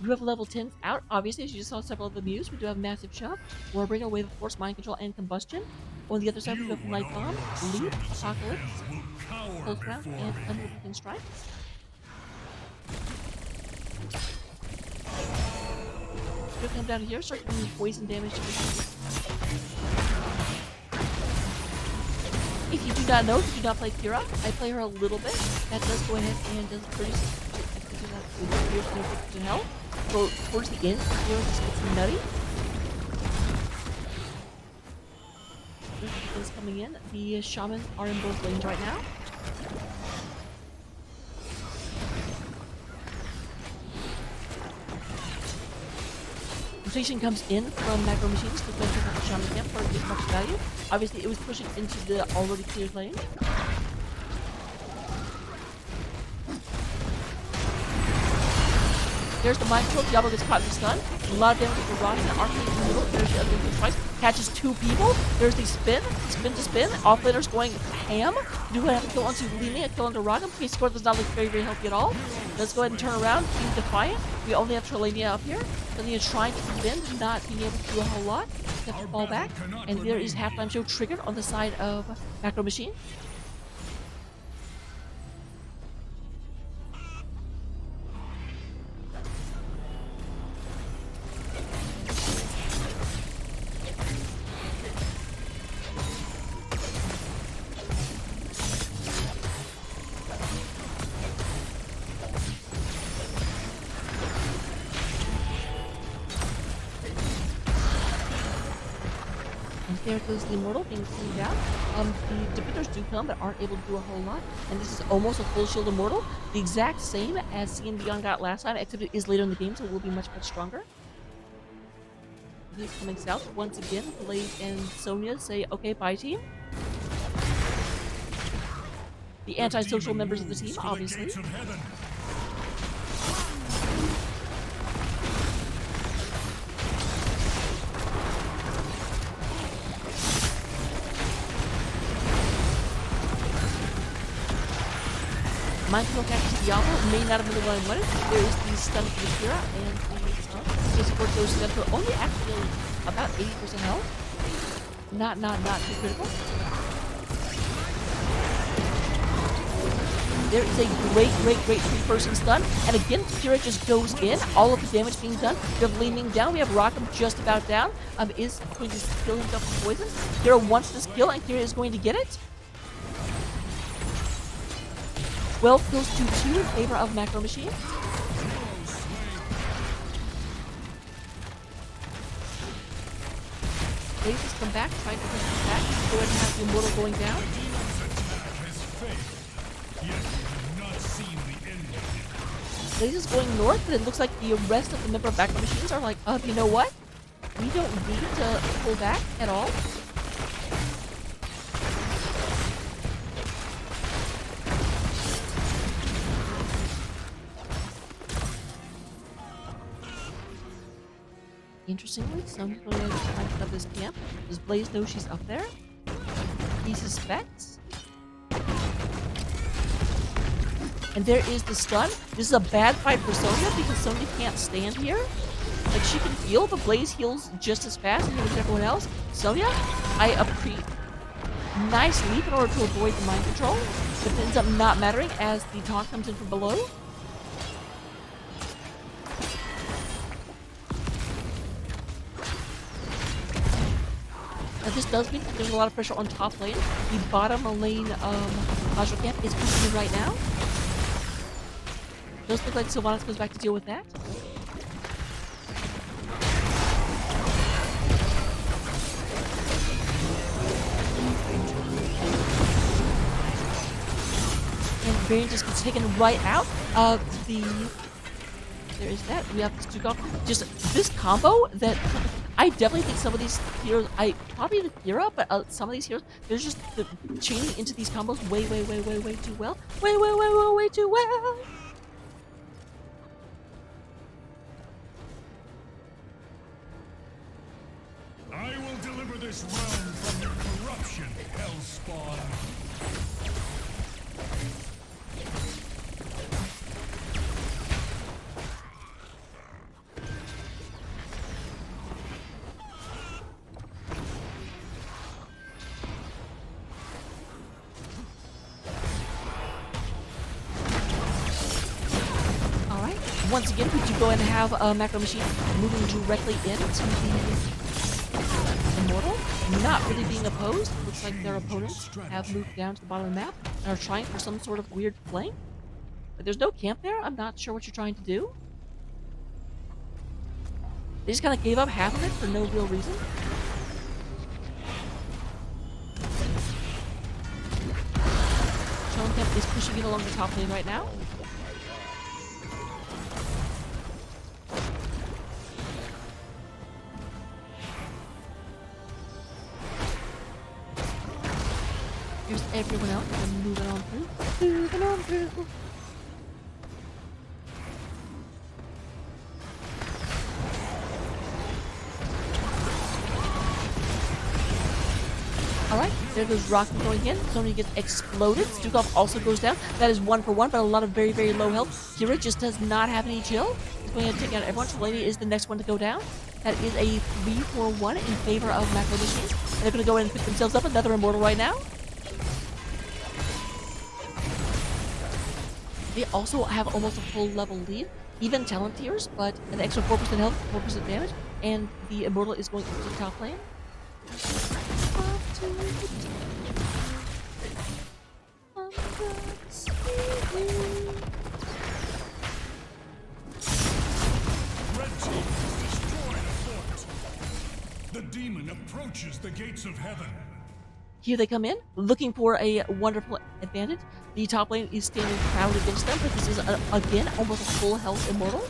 You have level 10s out. Obviously, as you just saw several of them used. We do have Massive Shove, Warbringer, Wave of Force, Mind Control, and Combustion. On the other side, we have Light Bomb, Leap, Apocalypse, Close Round, and Unrelenting Strike. We'll come down here, start doing poison damage to the If you do not know, if you do not play Kira, I play her a little bit. That does go ahead and does produce in hell. So, towards the end, Kira just gets nutty. coming in. The Shaman are in both lanes right now. Rotation comes in from Macro Machines to finish up the Shaman camp for as much value. Obviously, it was pushing into the already cleared lane. There's the Mind Control. Diablo gets caught in the stun. A lot of damage for Roddy. And Arcane in the middle. There's the other thing twice. Catches two people. There's the spin. Spin to spin. Offlaner's going ham. Do have a kill onto Lini, a kill onto Rodham. Case score does not look very, very healthy at all. Let's go ahead and turn around. Team Defiant. We only have Trelania up here. Trelania trying to defend, not being able to do a whole lot. Have to fall back. And there is halftime show triggered on the side of Macro Machine. There goes the Immortal being cleaned out. The defenders do come, but aren't able to do a whole lot. And this is almost a full shield Immortal. The exact same as CN Beyond got last time, except it is later in the game, so it will be much, much stronger. He's coming south once again. Blaze and Sonya say, okay, bye team. The antisocial members of the team, obviously. Mind Control catches Diablo, may not have been the one I wanted. There is the stun for the Kira, and the stun. His support goes stun for only actually about 80% health. Not too critical. There is a great three-person stun, and again, Kira just goes in. All of the damage being done. We have leaning down. We have Rockham just about down. Is going to kill himself with poison. Kira wants this kill, and Kira is going to get it. 12 kills to 2 in favor of Macro Machine. Blaze has come back, trying to push him back. Go ahead and have the Immortal going down. Blaze is going north, but it looks like the rest of the member of Macro Machines are like, you know what? We don't need to pull back at all. Interestingly, some people are trying to set up this camp. Does Blaze know she's up there? He suspects. And there is the stun. This is a bad fight for Sonya because Sonya can't stand here. Like, she can heal, but Blaze heals just as fast as everyone else. Sonya, nice leap in order to avoid the mind control. But it ends up not mattering as the taunt comes in from below. Now this does mean that there's a lot of pressure on top lane. The bottom lane Hydro camp is pushing in right now. Does look like Sylvanas goes back to deal with that. And Varian just gets taken right out of the... There is that. We have this Dugong. Just this combo that... I definitely think some of these heroes, probably the Kira, but some of these heroes, they're just chaining into these combos way too well. Way too well. I will deliver this realm from your corruption, Hellspawn. Once again, we do go and have Macro Machine moving directly into the Immortal, not really being opposed. Looks like their opponents have moved down to the bottom of the map and are trying for some sort of weird flank. But there's no camp there. I'm not sure what you're trying to do. They just kind of gave up half of it for no real reason. is pushing it along the top lane right now. Here's everyone else and moving on through. Moving on through. Alright, there goes Rocky going in. Sony gets exploded. Stukov also goes down. That is 1 for 1, but a lot of very, very low health. Kira just does not have any chill. He's going to take out everyone. Shalani is the next one to go down. That is a 3-4-1 in favor of Macro Machines. And they're going to go in and pick themselves up another Immortal right now. They also have almost a full level lead. Even talent tiers, but an extra 4% health, 4% damage. And the Immortal is going into the top lane. Red team has destroyed a fort. The demon approaches the gates of heaven. Here they come in, looking for a wonderful advantage. The top lane is standing proud against them, but this is, again, almost a full health Immortal.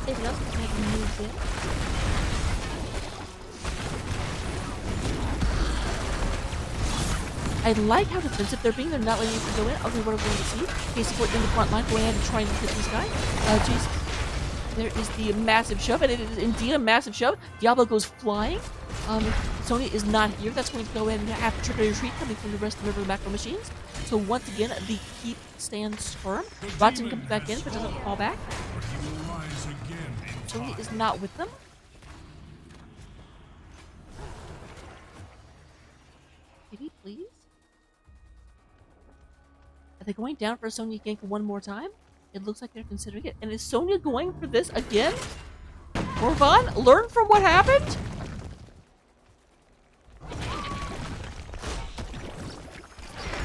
Everyone else is making moves in. I like how defensive they're being. They're not letting anything go in. Okay, what are we going to see? Okay, support in the front line, going ahead and trying to hit this guy. Jeez. There is the massive shove, and it is indeed a massive shove. Diablo goes flying. Sony is not here. That's going to go ahead and have to trigger a retreat coming from the rest of the Macro Machines. So once again, the keep stands firm. Rotten comes back in, but doesn't fall back. But he will rise again in Sony time. is not with them. Maybe, please? Are they going down for a Sonya gank one more time? It looks like they're considering it. And is Sonya going for this again? Morvan, learn from what happened?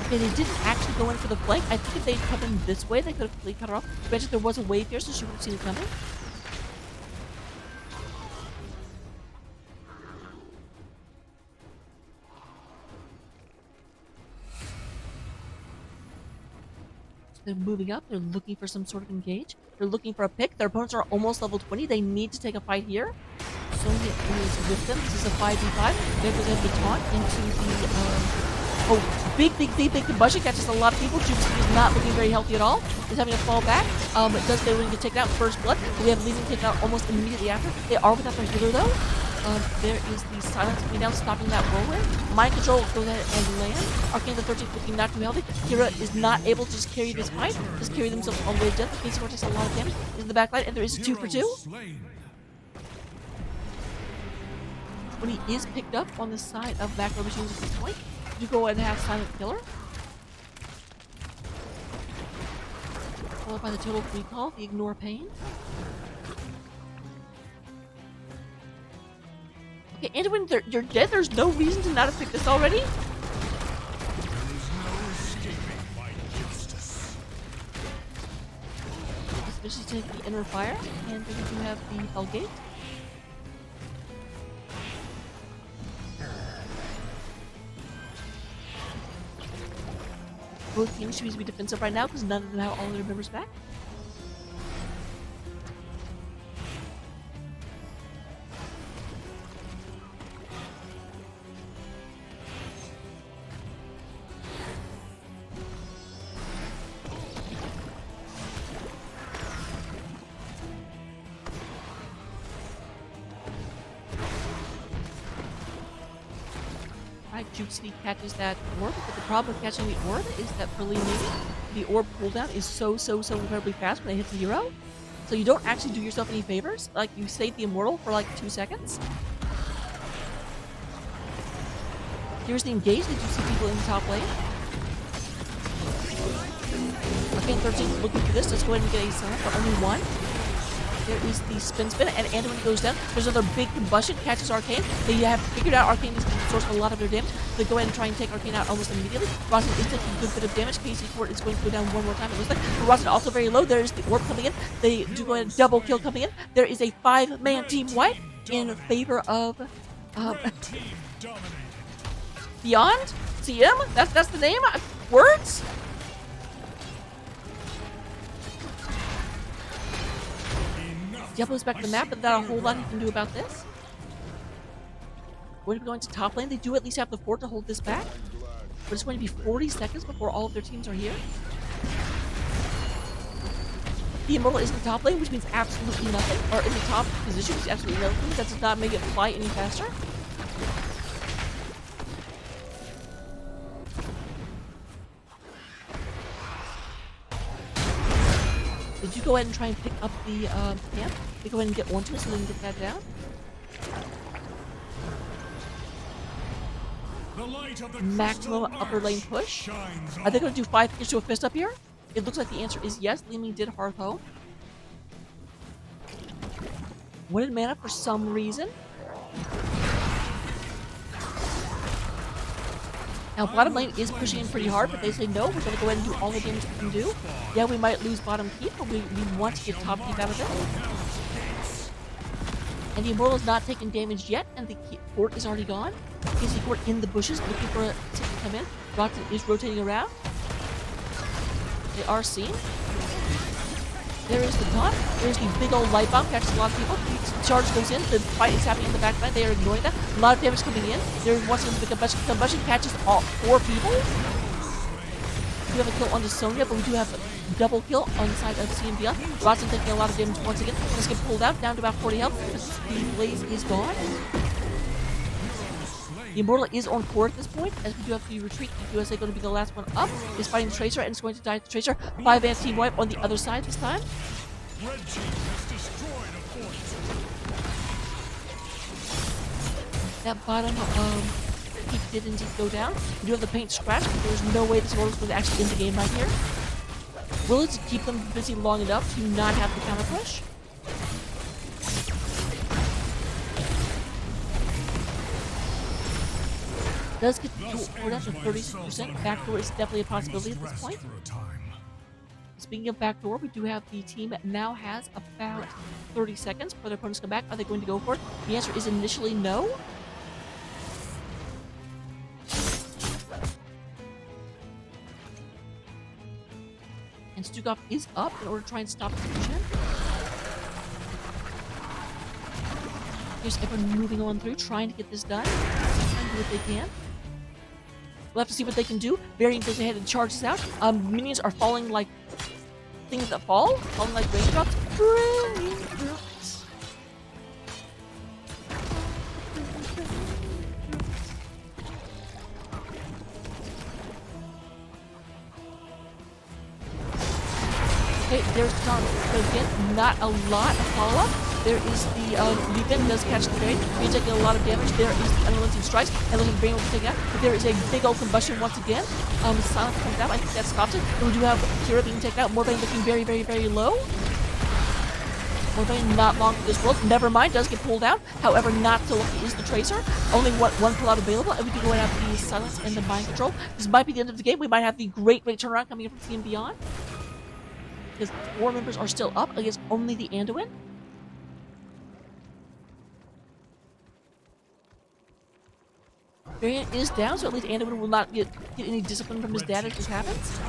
Okay, they didn't actually go in for the flank. I think if they'd come in this way, they could have completely cut her off. Granted, there was a wave here, so she would have seen it coming. They're moving up. They're looking for some sort of engage. They're looking for a pick. Their opponents are almost level 20. They need to take a fight here. Sonya is with them. This is a 5v5. They're going to have the taunt into the... big combustion. Catches a lot of people. Jupiter is not looking very healthy at all. He's having to fall back. It does they get taken out first blood. We have Legion taken out almost immediately after. They are without their healer though. There is the silence coming down, stopping that whirlwind. Mind control goes ahead and land. Arcane the 13th looking not too healthy. Kira is not able to just carry this fight. Just carry themselves all the way to death. The Casey takes a lot of damage in the backline, and there is a 2 for 2. Slain. When he is picked up on the side of Macro Machines at this point, you go ahead and have Silent Killer. Followed by the Total Recall, the Ignore Pain. Okay, Anduin, you're dead. There's no reason to not have picked this already. There is no escaping my justice. Especially to take the Inner Fire, and then we do have the Hellgate. Both teams choose to be defensive right now because none of them have all their members back. Juke City catches that orb, but the problem with catching the orb is that for Lee the orb cooldown is so incredibly fast when it hits a hero. So you don't actually do yourself any favors. Like, you save the Immortal for like 2 seconds. Here's the engage. Did you see people in the top lane? Arcane 13 looking for this. Let's go ahead and get a summon for only 1. There is the spin, and Anduin goes down. There's another big combustion, catches Arcane. They have figured out Arcane is going to source a lot of their damage. They go ahead and try and take Arcane out almost immediately. Rosin is taking a good bit of damage. Casey Ford is going to go down one more time, it looks like. But Rosin also very low. There is the orb coming in. They do go ahead and double kill coming in. There is a 5-man team wipe in favor of Red team dominated. Beyond? CM? That's the name? Words? Enough. Diablo's back to the map, but not a whole lot he can do about this. Going to be going to top lane. They do at least have the fort to hold this back. But it's going to be 40 seconds before all of their teams are here. The Immortal is in the top lane, which means absolutely nothing. Or in the top position, which is absolutely nothing. That does not make it fly any faster. Did you go ahead and try and pick up the camp? They go ahead and get onto it so they can get that down. The light of the Maximum crystal upper lane arch push. shines Are they on. going to do 5 fingers to a fist up here? It looks like the answer is yes. Li Ming did hearth home. Wanted mana for some reason. Now, bottom lane is pushing in pretty hard, but they say no, we're going to go ahead and do all the damage we can do. Yeah, we might lose bottom keep, but we want to get top keep out of it. And the Immortal is not taking damage yet, and the fort is already gone. Casey Fort in the bushes, looking for a tick to come in. Rotten is rotating around. They are seen. There is the taunt. There's the big old light bomb, catches a lot of people. Charge goes in. The fight is happening in the back line. They are ignoring that. A lot of damage coming in. There's once again the combustion. Combustion catches all 4 people. We have a kill on the Sonya, but we do have a double kill on the side of CMBL. Watson taking a lot of damage once again. Let's get pulled out, down to about 40 health. The blaze is gone. The Immortal is on core at this point, as we do have to retreat. The USA going to be the last one up. Is fighting the Tracer, and it's going to die to the Tracer. 5-man team wipe on the other side this time. Red team has destroyed a fort. That bottom peak did indeed go down. We do have the paint scratch, but there's no way this Immortal is going to actually end the game right here. Will it keep them busy long enough to not have the counter push? Does get the we're down to 36%. Backdoor is definitely a possibility at this point. Speaking of backdoor, we do have the team that now has about 30 seconds before their opponents come back. Are they going to go for it? The answer is initially no. And Stukov is up in order to try and stop the fusion. Here's everyone moving on through, trying to get this done. Trying to do what they can. We'll have to see what they can do. Variant goes ahead and charges out. Minions are falling like things that fall, falling like raindrops. Raindrops. Okay, there's the Tom. But again, not a lot of follow-up. There is the Leapin does catch the Brain. Brain taking a lot of damage. There is the Unrelenting Strikes. And looking Brain will be taken out. But there is a big old combustion once again. Silence comes out. I think that stops it. And we do have Kira being taken out. Morbane looking very, very, very low. Morbane not long for this world. Never mind, does get pulled out. However, not so lucky is the Tracer. Only one pull out available. And we do go and have the Silence and the Mind Control. This might be the end of the game. We might have the great turnaround coming in from CM Beyond. Because 4 members are still up against only the Anduin. Variant is down, so at least Anduin will not get any discipline from his dad if this happens.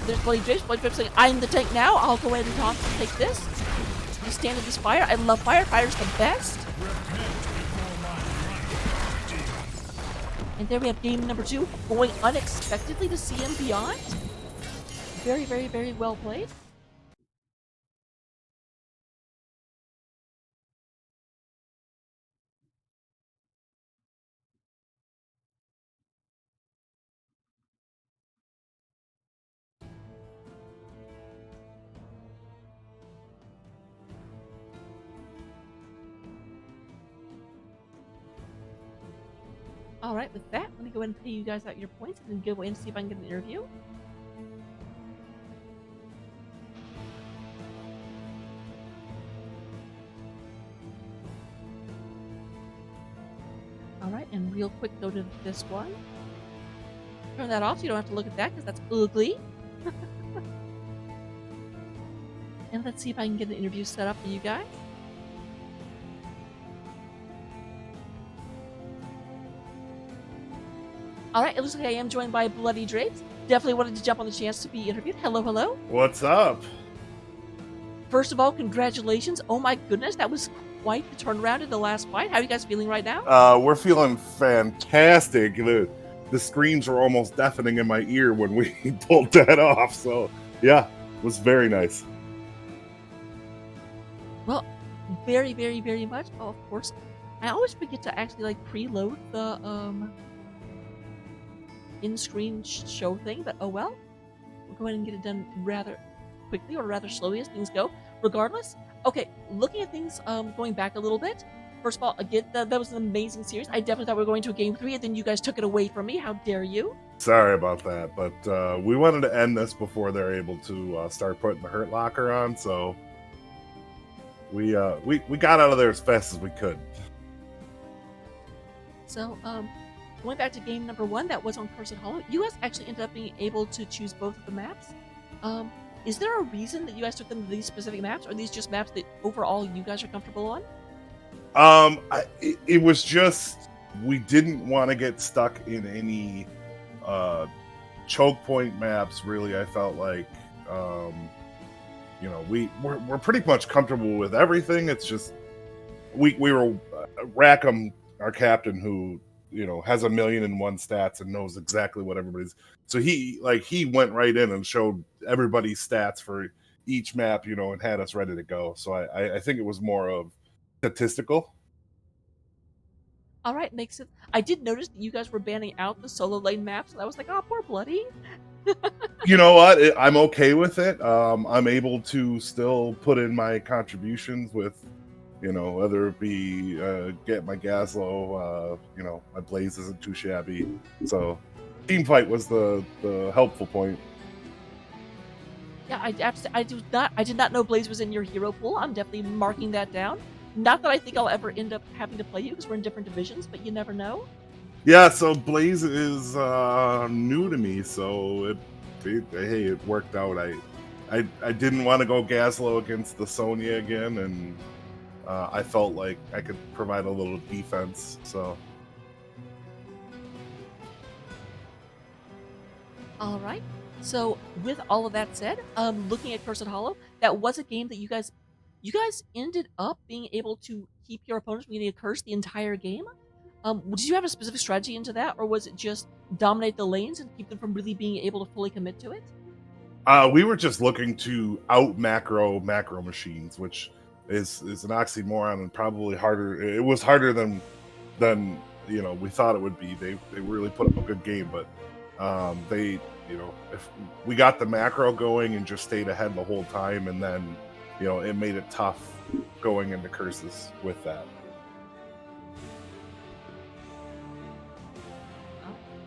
There's Bloody Drapes. Bloody Drapes saying, I'm the tank now. I'll go ahead and take this. You stand in this fire. I love fire. Fire's the best. And there we have game number 2, going unexpectedly to CM Beyond. Very, very, very well played. Alright, with that, let me go ahead and pay you guys out your points and then go away and see if I can get an interview. and real quick go to this one. Turn that off so you don't have to look at that because that's ugly. And let's see if I can get an interview set up for you guys. Alright, it looks like I am joined by Bloody Drapes. Definitely wanted to jump on the chance to be interviewed. Hello, hello. What's up? First of all, congratulations. Oh my goodness, that was quite the turnaround in the last fight. How are you guys feeling right now? We're feeling fantastic. The screams were almost deafening in my ear when we pulled that off. So yeah, it was very nice. Well, very, very, very much. Oh, of course. I always forget to actually like preload the in-screen show thing, but oh well. We'll go ahead and get it done rather quickly or rather slowly as things go. Regardless, okay, looking at things going back a little bit. First of all, again, that was an amazing series. I definitely thought we were going to a game 3, and then you guys took it away from me. How dare you? Sorry about that, but we wanted to end this before they're able to start putting the Hurt Locker on, so we got out of there as fast as we could. So, going back to game number 1, that was on Cursed Hollow. You guys actually ended up being able to choose both of the maps. Is there a reason that you guys took them to these specific maps, or are these just maps that overall you guys are comfortable on? It was just we didn't want to get stuck in any choke point maps. Really, I felt like we're pretty much comfortable with everything. It's just we were Rackham, our captain, who has 1,000,001 stats and knows exactly what everybody's. So he went right in and showed everybody's stats for each map, and had us ready to go. So I think it was more of statistical. All right, makes sense. I did notice that you guys were banning out the solo lane maps, and I was like, oh, poor Bloody. You know what? I'm okay with it. I'm able to still put in my contributions with, whether it be get my gas low, my blaze isn't too shabby. So team fight was the helpful point. Yeah, I did not know Blaze was in your hero pool. I'm definitely marking that down. Not that I think I'll ever end up having to play you because we're in different divisions, but you never know. Yeah, so Blaze is new to me, so it worked out. I didn't want to go Gaslow against the Sonya again, and I felt like I could provide a little defense. So, all right. So with all of that said, looking at Cursed Hollow, that was a game that you guys ended up being able to keep your opponents from getting a curse the entire game. Did you have a specific strategy into that, or was it just dominate the lanes and keep them from really being able to fully commit to it? We were just looking to out macro machines, which is an oxymoron and probably harder. It was harder than we thought it would be. They really put up a good game, but if we got the macro going and just stayed ahead the whole time, and then it made it tough going into curses with that.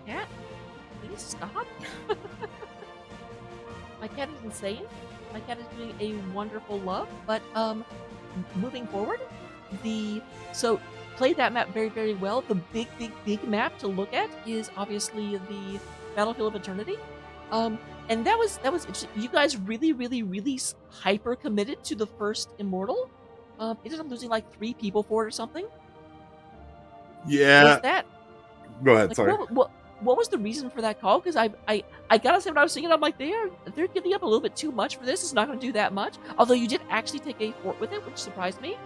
Cat, please stop. My cat is insane. My cat is doing a wonderful love, but moving forward, play that map very, very well. The big map to look at is obviously the Battlefield of Eternity. And that was interesting. You guys really, really, really hyper committed to the first Immortal. It ended up losing like 3 people for it or something. Yeah. Was that? Go ahead. Like, Sorry. What was the reason for that call? Because I gotta say, when I was thinking, I'm like, they're giving up a little bit too much for this. It's not going to do that much. Although you did actually take a fort with it, which surprised me.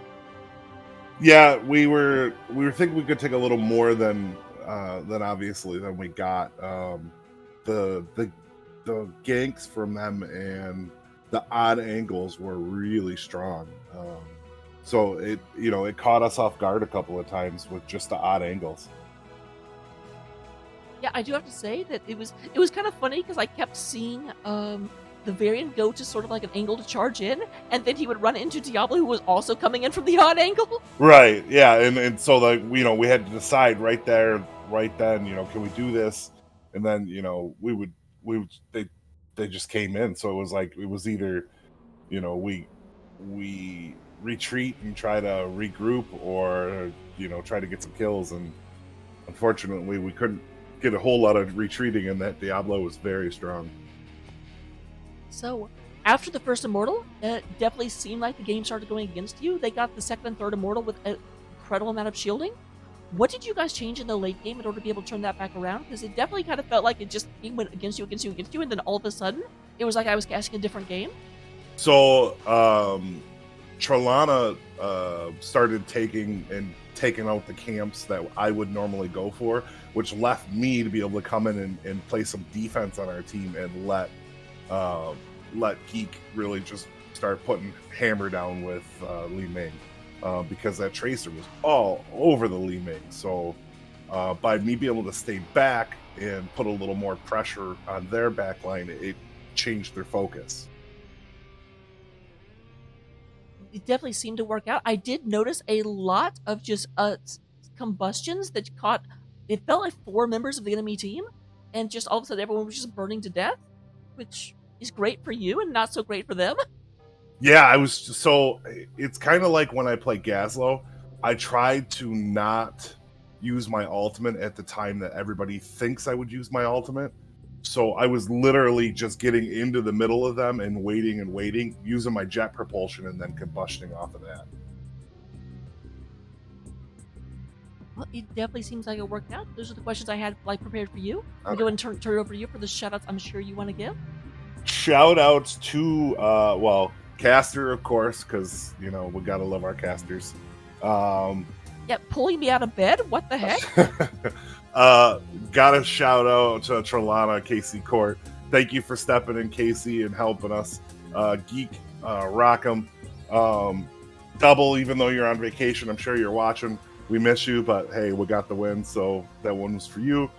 Yeah, we were thinking we could take a little more than obviously than we got. The ganks from them and the odd angles were really strong. So it caught us off guard a couple of times with just the odd angles. Yeah, I do have to say that it was kind of funny because I kept seeing the variant go to sort of like an angle to charge in, and then he would run into Diablo, who was also coming in from the odd angle. Right. Yeah, and so we had to decide right there, right then. Can we do this? And then they just came in. So it was either we retreat and try to regroup, or try to get some kills, and unfortunately, we couldn't get a whole lot of retreating, and that Diablo was very strong. So, after the first Immortal, it definitely seemed like the game started going against you. They got the second and third Immortal with an incredible amount of shielding. What did you guys change in the late game in order to be able to turn that back around? Because it definitely kind of felt like it just went against you, against you, against you, and then all of a sudden, it was like I was casting a different game. So, Trelana started taking out the camps that I would normally go for, which left me to be able to come in and play some defense on our team and let Geek really just start putting hammer down with Li Ming, because that Tracer was all over the Li Ming. So by me being able to stay back and put a little more pressure on their back line, it changed their focus. It definitely seemed to work out. I did notice a lot of just combustions that caught. It felt like 4 members of the enemy team, and just all of a sudden everyone was just burning to death, which is great for you and not so great for them. Yeah, I was so. It's kind of like when I play Gazlo. I tried to not use my ultimate at the time that everybody thinks I would use my ultimate. So I was literally just getting into the middle of them and waiting, using my jet propulsion and then combusting off of that. Well, it definitely seems like it worked out. Those are the questions I had prepared for you. I'll Okay. go and turn it over to you for the shoutouts I'm sure you want to give. Shout outs to Caster, of course, because we gotta love our casters. Yeah, pulling me out of bed? What the heck? Gotta shout out to Trelana, Casey Court. Thank you for stepping in, Casey, and helping us. Geek, Rockham, Double, even though you're on vacation, I'm sure you're watching. We miss you, but hey, we got the win, so that one was for you.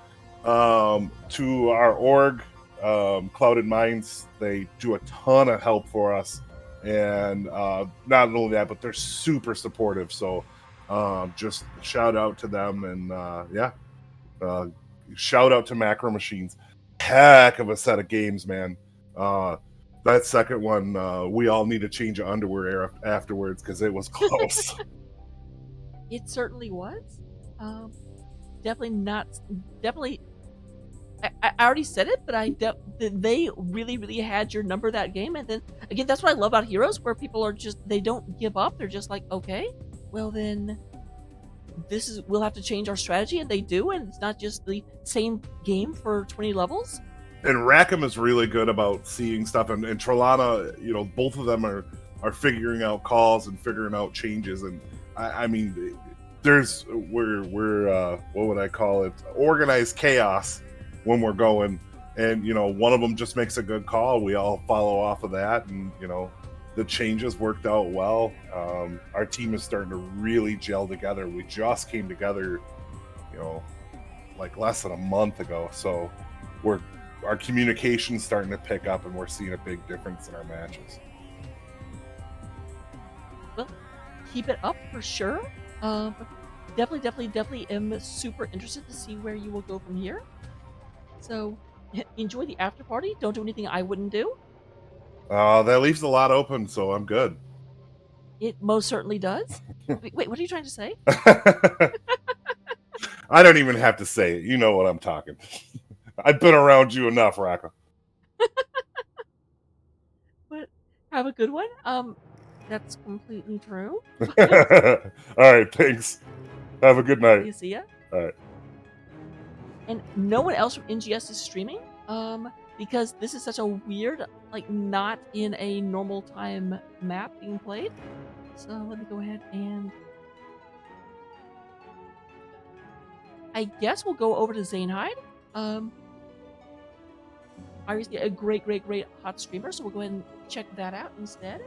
To our org, Clouded Minds, they do a ton of help for us. And not only that, but they're super supportive. So just shout out to them. And shout out to Macro Machines. Heck of a set of games, man. That second one, we all need to change of underwear afterwards because it was close. It certainly was. Definitely not. Definitely. I already said it, but they really, really had your number that game. And then again, that's what I love about Heroes, where people are they don't give up. They're just like, okay, well then, we'll have to change our strategy, and they do, and it's not just the same game for 20 levels. And Rackham is really good about seeing stuff, and Trelana, both of them are figuring out calls and figuring out changes. And I mean, we're what would I call it? Organized chaos when we're going, and one of them just makes a good call, we all follow off of that, and the changes worked out well. Our team is starting to really gel together. We just came together like less than a month ago, so our communication's starting to pick up, and we're seeing a big difference in our matches. Well, keep it up for sure. Definitely am super interested to see where you will go from here. So enjoy the after party. Don't do anything I wouldn't do. That leaves a lot open, so I'm good. It most certainly does. Wait, what are you trying to say? I don't even have to say it. You know what I'm talking. I've been around you enough, Rocco. But have a good one. That's completely true. All right, thanks. Have a good night. You see ya. All right. And no one else from NGS is streaming, because this is such a weird, not in a normal time map being played. So let me go ahead and I guess we'll go over to Zanehyde. Obviously a great hot streamer, so we'll go ahead and check that out instead.